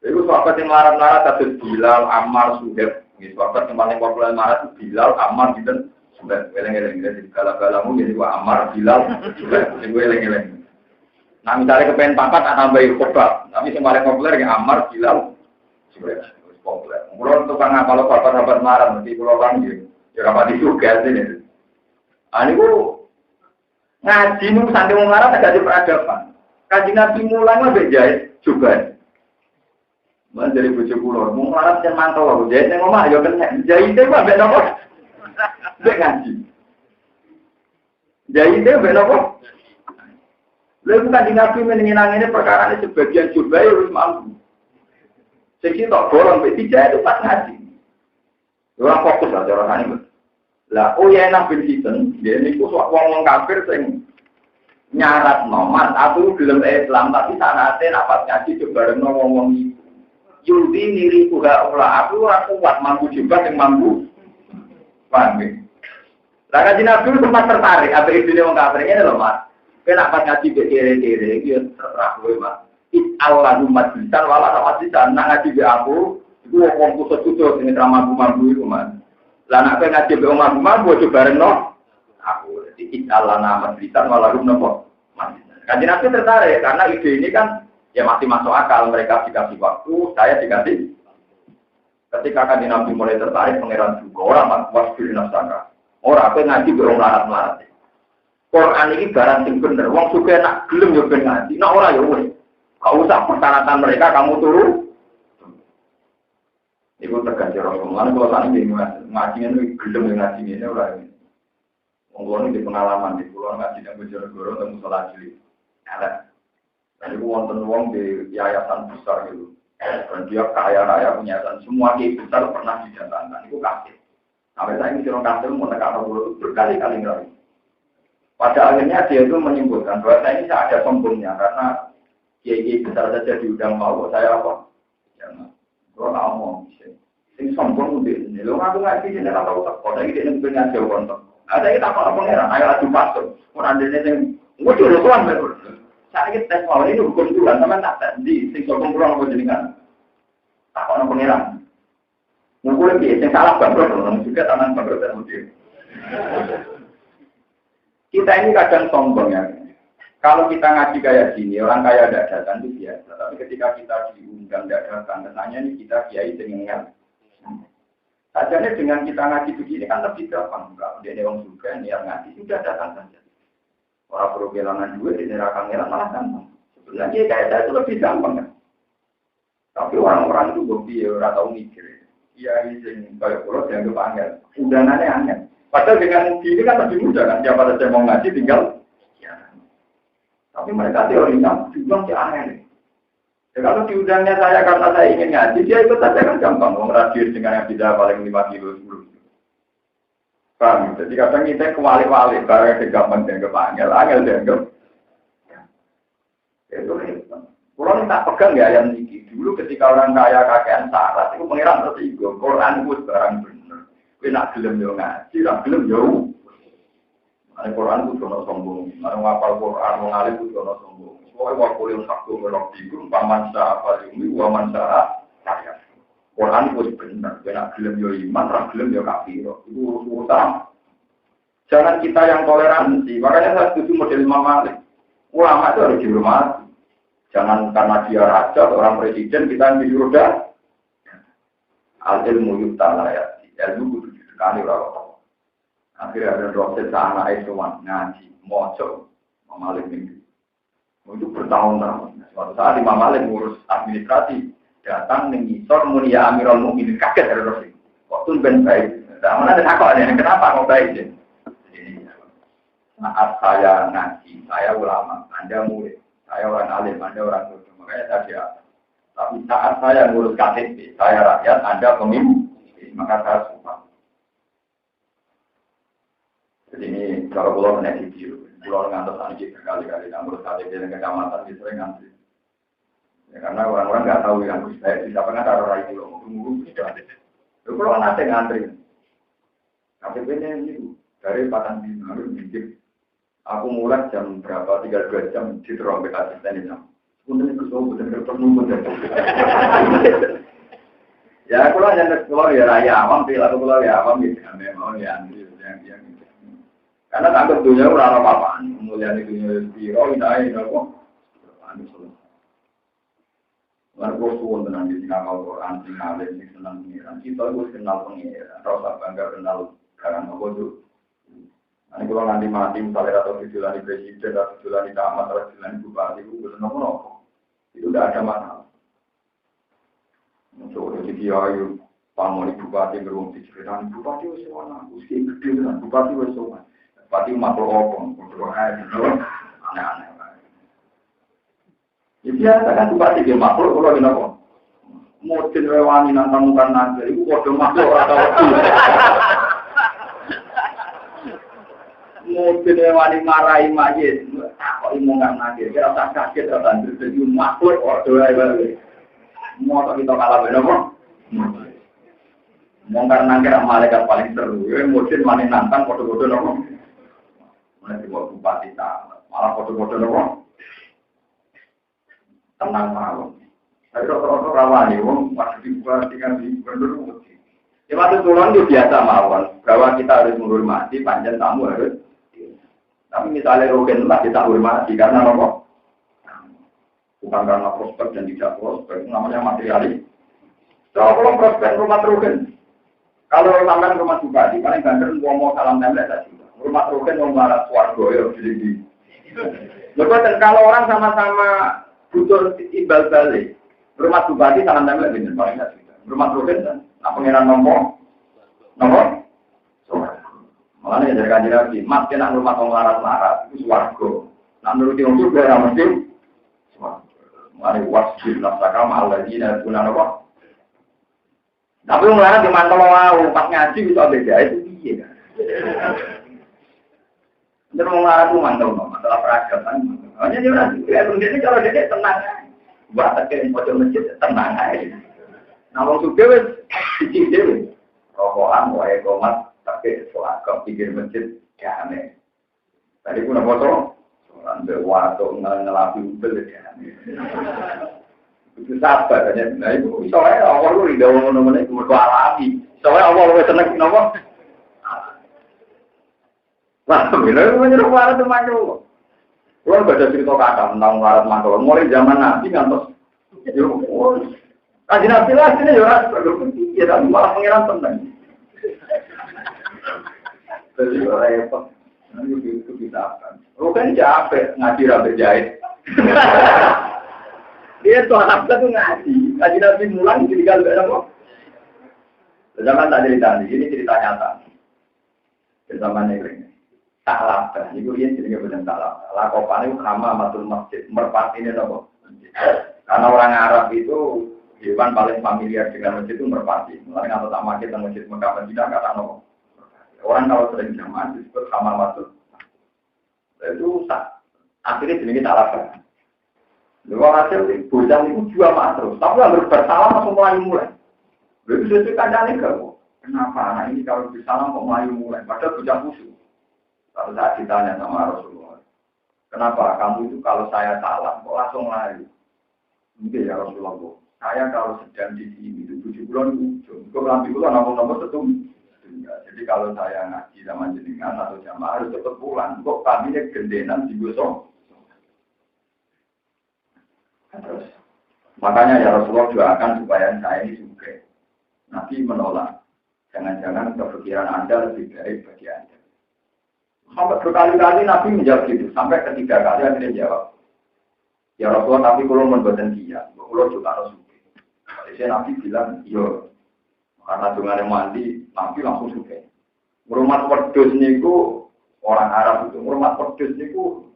Itu sahabat yang marah-marah kados Bilal, Ammar, Suhaib. Nggih, sahabat yang paling populer marah itu Bilal, Ammar dan Suhaib. Eleng-eleng jadi bala-balamu jadi wa Ammar, Bilal, Suhaib. Sing eleng-eleng. Nah, misalnya kepengen pangkat tambahi khotbah. Tapi yang paling populer yang Ammar, Bilal, Suhaib. Wis populer. Kulo tukang ngapal sahabat marah mesti kulo panggil. Ya rapati juga sini. Ah niku ngaji nu sampe wong marah gak ada peradaban. Kanjeng Nabi mulang mbek jahit juga. Mas dari bojo kula, mung larat yen mantau aku jahit ning omah ya kena. Jahite ku ambek napa? Mbek ngaji. Jahite mbek napa? Lha bukan di Nabi menenginang ini perkara ini sebagian juga ya harus mampu. Sehingga tak bolong mbek dijahit itu pas ngaji. Ora fokus lah cara sane. Lah Uyainah bin Hisan, dia niku wong kafir sing nyarat nomad aku gelem Islam tapi sanate napas ngaji bareng wong-wong iki. Yudi niri kuda olah aku ora kuat mampu juga yang mampu paham ya? Lah kanjeng Nabi sempat tertarik apa idune wong kafir ngene lho Mas. Kena pas ngaji be kere-kere iki terserah kowe Mas. Allahu majlisan wala majlisan nang ngaji be aku iku wong kusut-kusut sing mampu iku Mas. Lah nek ngaji be wong mampu aja barengno aku. Jadi Allah nama majlisan wala nopo. Kanjeng Nabi tertarik karena ide ini kan ya masih masuk akal, mereka dikasih waktu, saya dikasih. Ketika kan Nabi mulai tertarik, pangeran juga orang was diri nafsaka. Orang apa ngaji berong larat-larat. Quran ini barang sing bener. Wong suka nak gelem yo ben ngaji. Nak ora yo wis. Gak usah persyaratan mereka kamu turun. Iku tergantung Rasulullah. Kalau tadi ngaji ini gelem ngaji ini ora. Wong ini pengalaman di pulau ngaji yang Bojonegoro temu salat cilik. Ada. Jadi wonten wong di yayasan besar gitu. Dan dia kaya raya punya yayasan. Semua kiai besar pernah didatangkan. Itu kasih. Sampai saya ini orang kasih mau tekan dulu berkali-kali lagi. Pada akhirnya dia itu menyimpulkan bahwa saya ini ada sombongnya karena kiai besar saja diundang mau saya apa? Jangan. Kalau nggak mau, sing sombong udah ini. Lo ngaku ngaji ini nggak tahu tak. Kalau ini dia punya jauh kontak. Ada kita kalau pengeran, ayo adu pasuk. Orang dia yang muncul tuan betul. Saya ini tes mau ini hukum Tuhan, teman tak di sing sokong kurang apa jenengan. Tak ono pengiran. Ngumpul piye sing salah bangkrut orang juga tangan bangkrut dan mudi. Kita ini kadang sombong ya. Kalau kita ngaji kayak gini, orang kaya tidak datang itu biasa. Tapi ketika kita diundang tidak datang, tentunya ini kita kiai dengan sajanya dengan kita ngaji begini kan lebih gampang. Enggak, dia orang juga niat ngaji sudah datang saja. Orang perlu kehilangan duit di neraka ngelan malah gampang. Sebenarnya kayak saya itu lebih gampang kan. Tapi orang-orang itu gobi ya, orang tahu mikir. Iya, ini kayak pulau yang kepanggil. Undangannya aneh. Padahal dengan ini kan lebih mudah kan. Siapa saja mau ngaji tinggal. Tapi mereka teorinya dibilang si aneh. Ya, kalau diundangnya saya karena saya ingin ngaji, dia ikut saja kan gampang. Radius dengan yang bisa paling 5 kilo 10 kilo. Paham? Jadi kadang kita kewali-wali, barang gampang dan kepanggil, angel dan itu hebat. Kalau kita pegang ya yang ini. Dulu ketika orang kaya kakean syarat, itu pengiran tertigo. Quran itu barang benar. Kita nak gelem yo ngaji, nak gelem jauh. Al-Quran itu jono sombong, orang ngapal Quran, mengalir itu jono sombong. Pokoknya waktu yang satu melok tidur, paman sah apa ini, waman sah saya. Quran itu benar, kena gelem yo iman, orang gelem yo kafir. Itu urusan. Jangan kita yang toleransi. Makanya saya setuju model Imam Malik. Ulama itu harus dihormati. Jangan karena dia raja, orang presiden kita yang disuruh dah. Al-ilmu yuktala ya, ilmu kudu sekali orang. Akhirnya ada dosen anak itu ngaji, mojo, Malik minggu. Itu bertahun-tahun. Suatu saat Imam Malik ngurus administrasi, datang mengisor mulia Amirul Mukminin kaget dari dosen. Kok tuh ben baik? Nah, mana ada takut ada kenapa mau baik sih? Saat saya ngaji, saya ulama, Anda murid, saya orang alim, Anda orang dosen. Makanya saya siap. Tapi saat saya ngurus KTP, saya rakyat, Anda pemimpin, maka saya sumpah. Jadi ini kalau pulau kena video, pulau ngantor sanjit berkali-kali, ngurus KTP dan kecamatan itu sering ngantri. Ya, karena orang-orang nggak tahu yang harus saya bisa pernah taruh rai pulau, tunggu tidak. Lalu pulau nanti ngantri. KTP-nya ini dari Patang Bima harus minjem. Aku mulai jam berapa? 3-2 jam di terombek asisten itu. Kemudian itu semua betul ketemu. Ya kalau yang keluar ya raya awam, perilaku keluar ya awam gitu. Memang ya antri yang karena takut dunia orang apa-apaan, kemudian di dunia biro, ini kok, anu selesai. Lalu suwon tenang di sini Al-Quran, singalin, senang pengiran. Kita harus kenal pengiran, rasa bangga kenal karang apa itu. Nanti kalau nanti mati, misalnya atau dijulani presiden, atau dijulani camat, atau dijulani bupati, itu bisa nopo-nopo. Itu tidak ada masalah. Untuk jadi ayu, pamori bupati beruang diceritakan, bupati itu semua, usia gede dengan bupati itu semua. Bupati makhluk opong, aneh-aneh. Ya biasa kan bupati dia makhluk, kalau gini apa? Mungkin rewani nantang mukan naga, itu kode makhluk atau waktu. Mungkin rewani marahi majid, kok imu nggak naga, kira tak kaget atau jadi makhluk, kode rewani. Mau tak kita kalah beda apa? Mungkar naga malaikat paling seru, mungkin mani nantang kode-kode apa? Mulai dibawa bupati tamat, malah kode-kode apa? Tenang malam. Tapi dokter-dokter rawani, masih dibuat dengan benar-benar. Ya maksud turun itu biasa mawon, bahwa kita harus menghormati, panjang tamu harus. Tapi misalnya rogen lah kita hormati karena apa? Bukan karena prospek dan tidak prospek, namanya materialis. Kalau prospek rumah rogen, kalau sampai rumah bupati, paling banter mau salam tembak saja. Rumah rogen mau marah suarga ya, jadi. Lepas kalau orang sama-sama butuh ibal balik. Rumah bupati salam tembak bener paling enggak juga. Rumah rogen kan, nah pengiran nomor. Malah ya dari kanjeng Nabi, mas kena rumah tong larat-larat itu swarga. Nah nuruti wong juga ora mesti swarga. Mari wasjud nafsaka ma'al ladina guna apa? Tapi wong larat di mantau wae pas ngaji bisa beda itu piye kan. Jadi wong larat ku mantau masalah peradaban. Hanya dia nanti ini kalau dia tenang. Buat terkait pojok masjid tenang aja. Nah, wong suge wis siji dhewe. Rokokan wae komat tapi sholat kok pikir masjid ya aneh. Tadi pun foto sampai waktu ngelapi ubel ya aneh. Itu sabar aja. Nah itu soalnya awal lu ridho ngono-ngono iku mergo alami. Soalnya awal lu seneng napa? Wah, bila menyuruh melarat itu makhluk. Kalau gak ada cerita kata tentang melarat makhluk, mulai zaman Nabi ngantos. Kaji Nabi lah sini ya, ya tapi malah pengiran tentang. Jadi repot. Nanti itu bisa akan. Kan capek ngaji rapi jahit. Dia tuh anak tuh ngaji. Kaji Nabi mulang jadi kalau ada apa? Zaman tak cerita ini cerita nyata. Zaman ini. Salah, ini dia jadi benar salah. Lakopan itu sama matul masjid, merpati ini apa? Karena orang Arab itu hewan paling familiar dengan masjid itu merpati. Mulai atau sama kita masjid Mekah tidak kata apa? Orang kalau sering jamaah disebut sama matul. Itu akhirnya jadi salah. Lalu hasil bocah itu juga terus, tapi harus bersalah langsung mulai. Begitu sesuai kancane kok. Kenapa anak ini kalau bersalah kok mulai? Padahal bocah khusyuk. Kalau saya ditanya sama Rasulullah, kenapa kamu itu kalau saya salah, kok langsung lari? Mungkin ya Rasulullah, saya kalau sedang di sini itu 7 bulan ujung, kok lambi bulan nomor setum. Jadi kalau saya ngaji sama jenengan atau jamaah harus cepat pulang, kok kaminya gendenan di gosong. Terus, makanya ya Rasulullah doakan supaya saya ini juga. Nabi menolak, jangan-jangan kepikiran Anda lebih baik bagi Anda. Sampai berkali-kali Nabi menjawab gitu, sampai ketiga kali akhirnya jawab. Ya Rasulullah, tapi kalau membuatkan dia, kalau juga Rasulullah. Jadi Nabi bilang, iya, karena dengan mandi, Nabi langsung suka. Merumat pedus niku orang Arab itu, merumat pedus niku,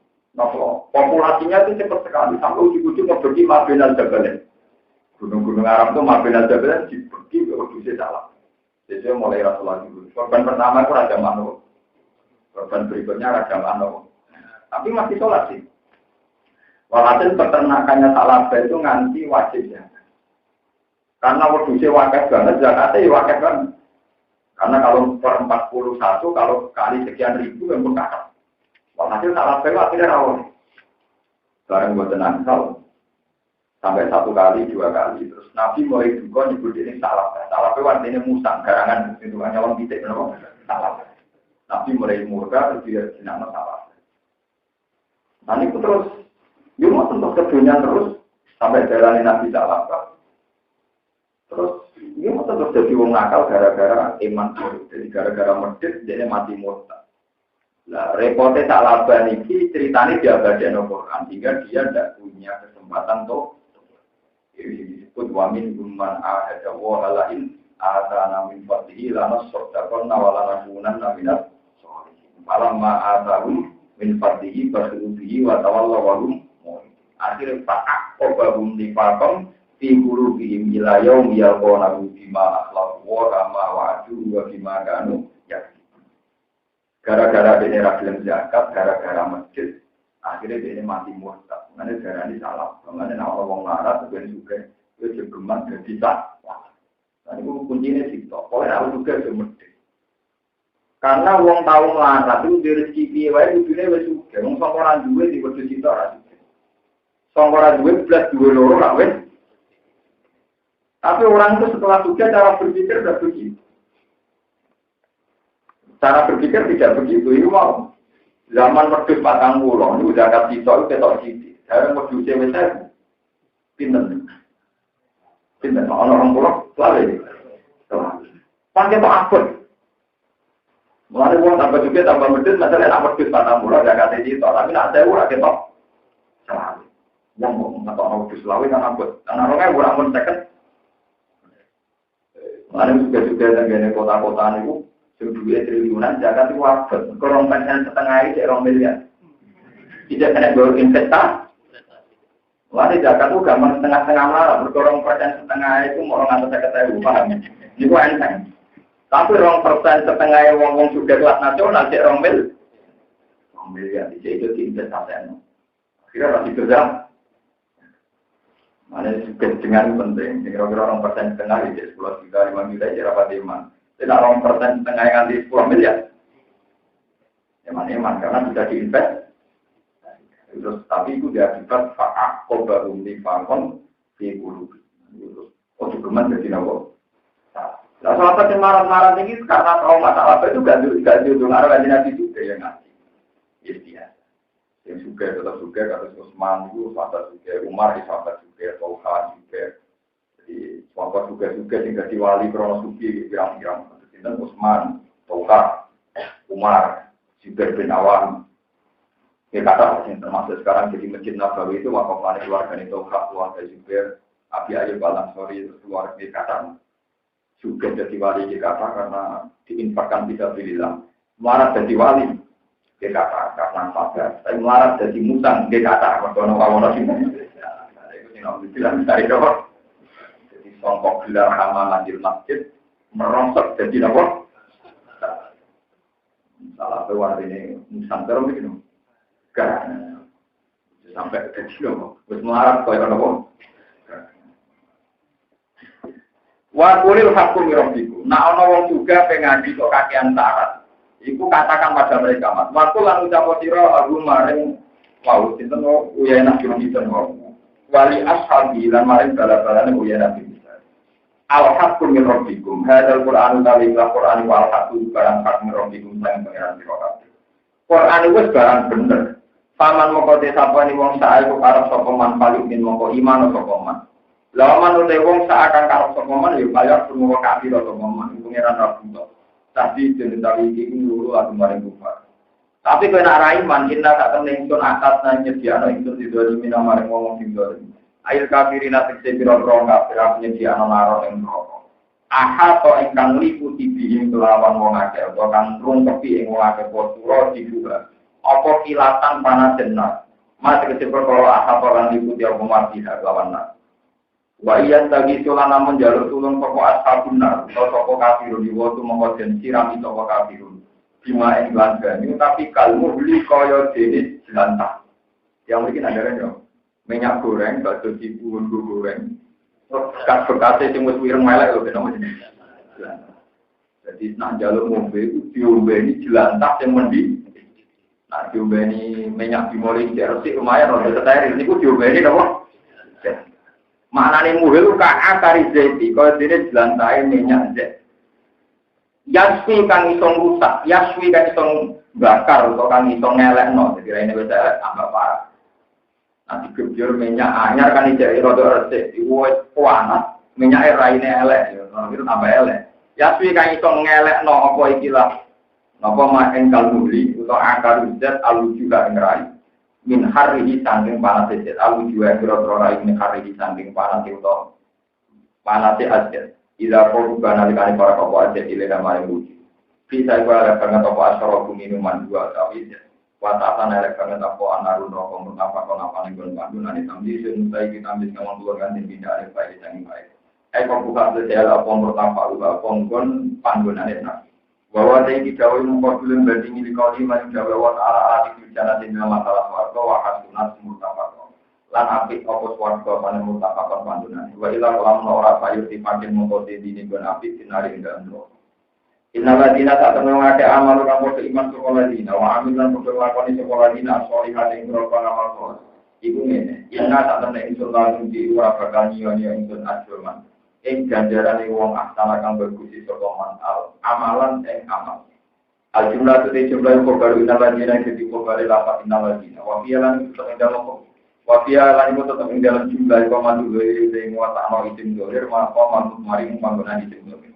populasinya itu cepat sekali, sampai ujung-ujung membagi Mabinal Jabalen. Gunung-gunung Arab itu Mabinal Jabalen dibagi ke pedusnya salah. Jadi mulai Rasulullah dulu. Korban pertama itu Raja Manu. Korban berikutnya Raja Mano. Tapi masih sholat sih. Walhasil peternakannya Salabah itu nganti wajibnya. Karena wedusnya wakil banget, zakatnya ya wakil banget. Karena kalau per 41, kalau kali sekian ribu yang pun kakak. Walhasil Salabah itu akhirnya rawon. Barang buat tenang, sampai 1 kali, 2 kali. Terus Nabi mulai juga nyebut ini Salabah. Salabah artinya musang, garangan. Itu hanya orang bidik, Salabah. Nabi mulai murka, terus dia jenama salah. Nah itu terus, dia mau tentu kedunya terus, sampai jalan Nabi salah. Terus, dia mau tentu jadi wong nakal gara-gara iman buruk. Jadi gara-gara medit, dia mati murtad. Nah, repotnya salah ini ceritanya dia baca Al-Quran, sehingga dia tidak punya kesempatan tuh. Ini disebut wamin guman ahada wahalain asana min fatihi lanas sordakon nawalan amunan naminat. Malam ma'atahum min fardhihi basubihi wa tawalla walum akhirnya fa'ak obahum nifaqam fi qulubihim ila yaum yalqona bima akhlaqu wa kama wa'adu wa bima kanu yaksibun. Gara-gara dene ra gelem zakat, gara-gara masjid, akhirnya dene mati murtad. Mane darani salah. Mane nek wong larat ben juga wis geman dadi sak. Nah niku kuncine sitok. Pokoke ora juga semedhe. Karena wong tau melarat itu di rezeki piye wae kudune wis sugih. Wong sing ora duwe di kudu cita ora. Sing ora duwe blas duwe loro ra wis. Tapi orang itu setelah sugih cara berpikir tidak begitu. Cara berpikir tidak begitu. Ini mau zaman wedhus 40 ini zakat cita itu ketok sithik. Saya wedhus wis pinten. Pinten ana 20 lali. Pakai tok abot. Mulai uang tambah juga tambah medit, masalahnya nak medit 40 zakat cita, tapi nak saya ora ketok. Salah. Wong mau ngetok wedhus lawe kan abot. Ana orangnya ora mun seket. Mulai juga dengan kota-kota niku sing duwe triliunan zakat itu abot. Kurang persen setengah iki 2 miliar. Tidak kena baru investasi. Mulai zakat itu gampang setengah-setengah malah, berkurang persen setengah itu mau 250.000 paham. Niku enteng. Tapi 2% setengah wong sudah kelas nasional cek 2 miliar itu diinvestasi. Akhirnya masih kerja. Mana juga dengan penting. Kira-kira 2% setengah itu 10 juta 5 juta jadi apa iman. Tidak 2% setengah yang di 10 miliar. Iman karena bisa diinvest. Terus tapi itu diakibat fakak kobarum di fakon di guru. Oh cukuman jadi nawa. Nah, sahabat yang marah-marah ini karena trauma masalah itu gak diundang arah Nabi juga yang ngasih. Yes, biasa. Yang juga tetap juga kata Utsman itu sahabat juga, Umar sahabat juga, Tolha juga. Jadi sahabat juga hingga diwali krono suki pirang-pirang. Dan Utsman, Tolha, Umar, Zubair bin Awam. Ya kata termasuk sekarang jadi Masjid Nabawi itu wakafane keluarga Tolha, keluarga Zubair, Abi Ayyub Al-Ansari, keluarga kata. Juga jadi wali JKT karena diinfakkan fisabilillah. Melarat jadi wali JKT karena sabar. Tapi melarat jadi musang JKT karena wawono sini. Itu tidak bilang dari doa. Jadi songkok gelar hama lanjut masjid merongsok jadi apa? Salah satu ini musang terus gitu. Karena sampai ke sini loh. Terus melarat kau yang apa? Wa qulil haqqu min rabbikum. Nah ana wong juga pengadi kok kakean syarat. Iku katakan pada mereka, Mas. Wa qul lan ucap sira abu maring wau sinten uyana sinten wali ashabi lan maring bala-balane uyana bisa. Al haqqu min rabbikum. Hadzal Qur'an utawi Qur'an wal haqqu barang hak min rabbikum sang pangeran sira kabeh. Qur'an wis barang bener. Paman moko te sapane wong sae kok arep sapa man paling min moko iman sapa man. Lawan utai wong seakan karo sokoman, yuk bayar semua kafir atau sokoman, pengiran rabbunto. Tapi jenis tali ini dulu atau maring kufar. Tapi kena raiman, inna tak temen ingsun atas dan nyediano ingsun di dua limina maring ngomong di dua limina. Ail kafirin atik sebiro-biro kafir nyediano naro yang rokok. Aha to ingkang liputi bihim kelawan wong akeh, atau kang rungkepi ing wong akeh posuro dibuka. Apa kilatan panas jenar. Masih kecil kalau aha to kan liputi apa martiha kelawan nak. Wa iya tagi sulana menjaluk tulung toko ashabun nar atau toko kafirun diwotu mengkoden sirami toko kafirun bima englan ganyu tapi kalmu beli koyo jenis jelantah yang mungkin ada kan ya minyak goreng, bakso cipu, goreng bekas-bekasnya cuma wireng melek loh kenapa jenis jelantah jadi nak jaluk mobil diombe ini jelantah yang mending nak diombe ini minyak dimulai jersey lumayan loh setelah ini diombe ini apa? Maknane muhil ka akari zaiti, kaya dene jelantahe minyak zait. Yaswi kang iso rusak, yaswi kang iso bakar utawa kang iso ngelekno, dikira wis tambah parah. Nanti kebiur minyak anyar kan ijek rada resik, wis panas, minyake raine elek, itu tambah elek. Yaswi kang iso ngelekno apa iki lah. Napa maen kalmuli utawa akar zait alu juga ngrai. Min harihi sangking panas ajet alu juga kira-kira rai min harihi sangking panas itu panas ajet ida korban alikani para kopo ajet ilega maring uji bisa iku elek banget apa asrobu minuman dua tapi watatan elek banget apa anarun rokok mengapa konapa nenggon pandunan itamdi suntai kita ambil ngomong keluar ganti tidak ada baik sangi baik kok buka sosial apa pertama uga ponggon pandunan itu bahwa saya dikawal mengkodolen banding ini kau lima yang jawab ala di bicara tentang masalah warga wahasunat murtafakoh lan apik opos warga pada murtafakoh pandunan wa ilah kolam orang sayur dipakai mengkode di nigon apik sinari enggak andro innaladina tak termengakai amal orang kode iman sekolah dina wa amilan kode lakoni sekolah dina solihan yang berapa amal sholat ibu ini inna tak termengakai insun langsung di ura bakal nyonya insun ajurman ganjaran wong aksana kang berkusi sokoman amalan amal. Al jumlah itu jumlah kobaru inalajina jadi kobaru lapat inalajina. Wafialan itu tetap dalam wafialan itu tetap dalam jumlah komando dari muatan mau isim dolir komando maring panggungan isim dolir.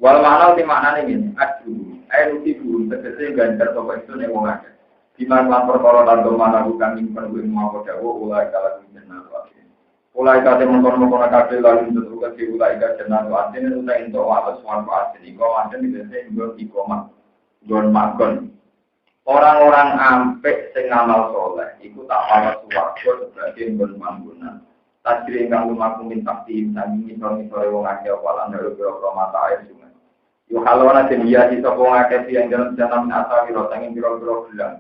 Wal makna di makna ini adu tibu tegese ganjar toko itu nih wong akeh. Di mana perkara dan mana bukan nyimpen kuwi mau dawa ulai kala jenengan. Ulai kate mengkono-mengkono kabeh lalu untuk ke ulai kate jenengan artine uta ento atas manfaat iki kok anten iki nggon iqomah nggon magon orang-orang ampek sing ngamal saleh iku tak ana swarga sebagai nggon panggonan tajri ingkang lumaku minta sami ngisor-ngisore wong akeh walan karo pira mata air sungai yo halwana dia di sapa wong akeh yang dalam jalan asa wiro sanging pira-pira gelang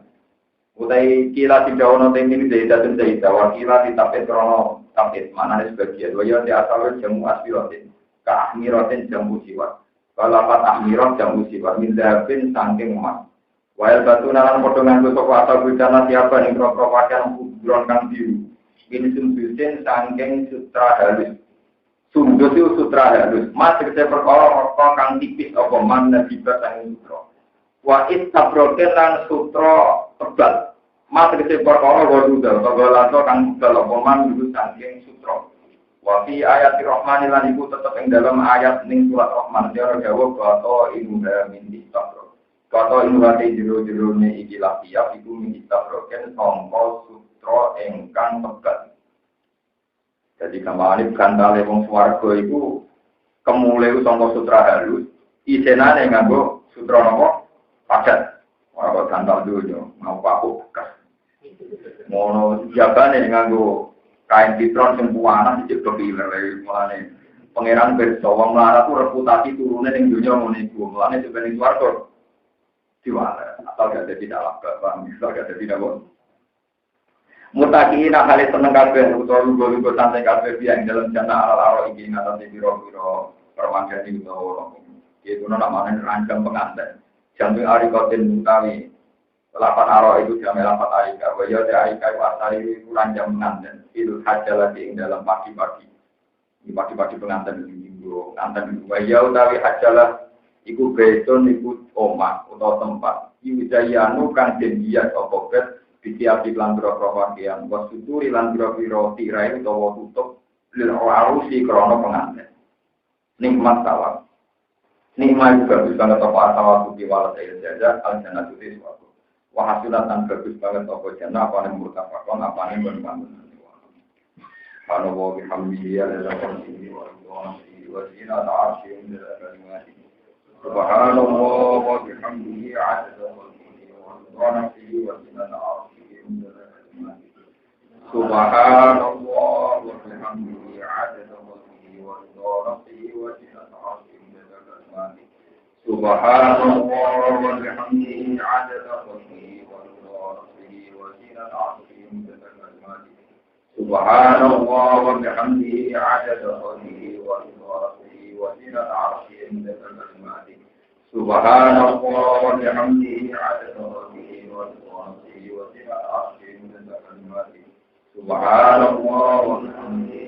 utai kila tidak ono tengin dari datun dari tawa kila ditapet krono tapet mana sebagian wajah di asal jamu asbirotin keahmirotin jamu siwat kalau apa ahmirot jamu siwat mindapin sangking emas wael batu nalan potongan besok asal bencana siapa nih pro pakaian buron kang biru ini sumsusin sangking sutra halus Sundus itu sutra halus. Mas tegese perkara kang tipis apa man nabibat sang sutra. Wa istabroken lan sutra tebal. Mas tegese perkara waduda utawa kang tebal apa man itu saking sutra. Wa fi ayati rahmani lan iku tetep ing dalam ayat ning surat Rahman dia jawab kata inna min istabro. Kata inna te jero-jerone iki lafiya iku min istabroken sangka sutra ingkang tebal. Jadi kemarin gantale wong swarga iku kemule sangka sutra halus, isenane nganggo sutra napa? Padat. Ora gantal donya, mau paku bekas. Mono jabane nganggo kain titron sing puanan dicek kepiler mulane. Pangeran pirsa wong mlarat ku reputasi turune ning donya ngono iku. Mulane sebenarnya swarga diwala atau gak ada dalam paham, gak ada dalam mutakiin ahli seneng kabeh utawa lugu-lugu santai kabeh yang dalam jannah ala-ala iki ngatasi biro-biro permanggani utawa itu namanya rancang pengantin jambi arikotin mutawi lapan aro itu jambi lapan arika waya de arika wasari itu rancang pengantin itu hajalah di dalam pagi-pagi di pagi-pagi pengantin minggu pengantin waya utawi hajalah iku beton iku omah utawa tempat iwijayanu kang jendiat apa bet Bitiap di lan biro-biro pakaian, wasuturi lan biro-biro tirai utawa tutup lil arusi krono pengantin. Nikmat tawar. Nikmat juga bagus banget apa asawat tuki walat air jajar al jannah tuti suatu. Wahasilat dan bagus banget apa jannah apa yang murtafakon apa yang berbangun. Hanowo bihamdiyya lila konsihi wa ridwanasi wa zina ta'asyim lila kalimati. Subhanallah wa bihamdiyya adada wa ridwanasi wa zina ta'asyim. Subhanallah wa bihamdihi 'adada khalqihi wa ridha nafsihi wa zinata 'arshihi Subhanallah wa bihamdihi 'adada khalqihi wa ridha nafsihi wa zinata 'arshihi Subhanallah wa bihamdihi 'adada khalqihi wa ridha nafsihi wa zinata 'arshihi Subhanallah wa bihamdihi 'adada khalqihi wa ridha nafsihi wa zinata 'arshihi Subhanallah wa bihamdihi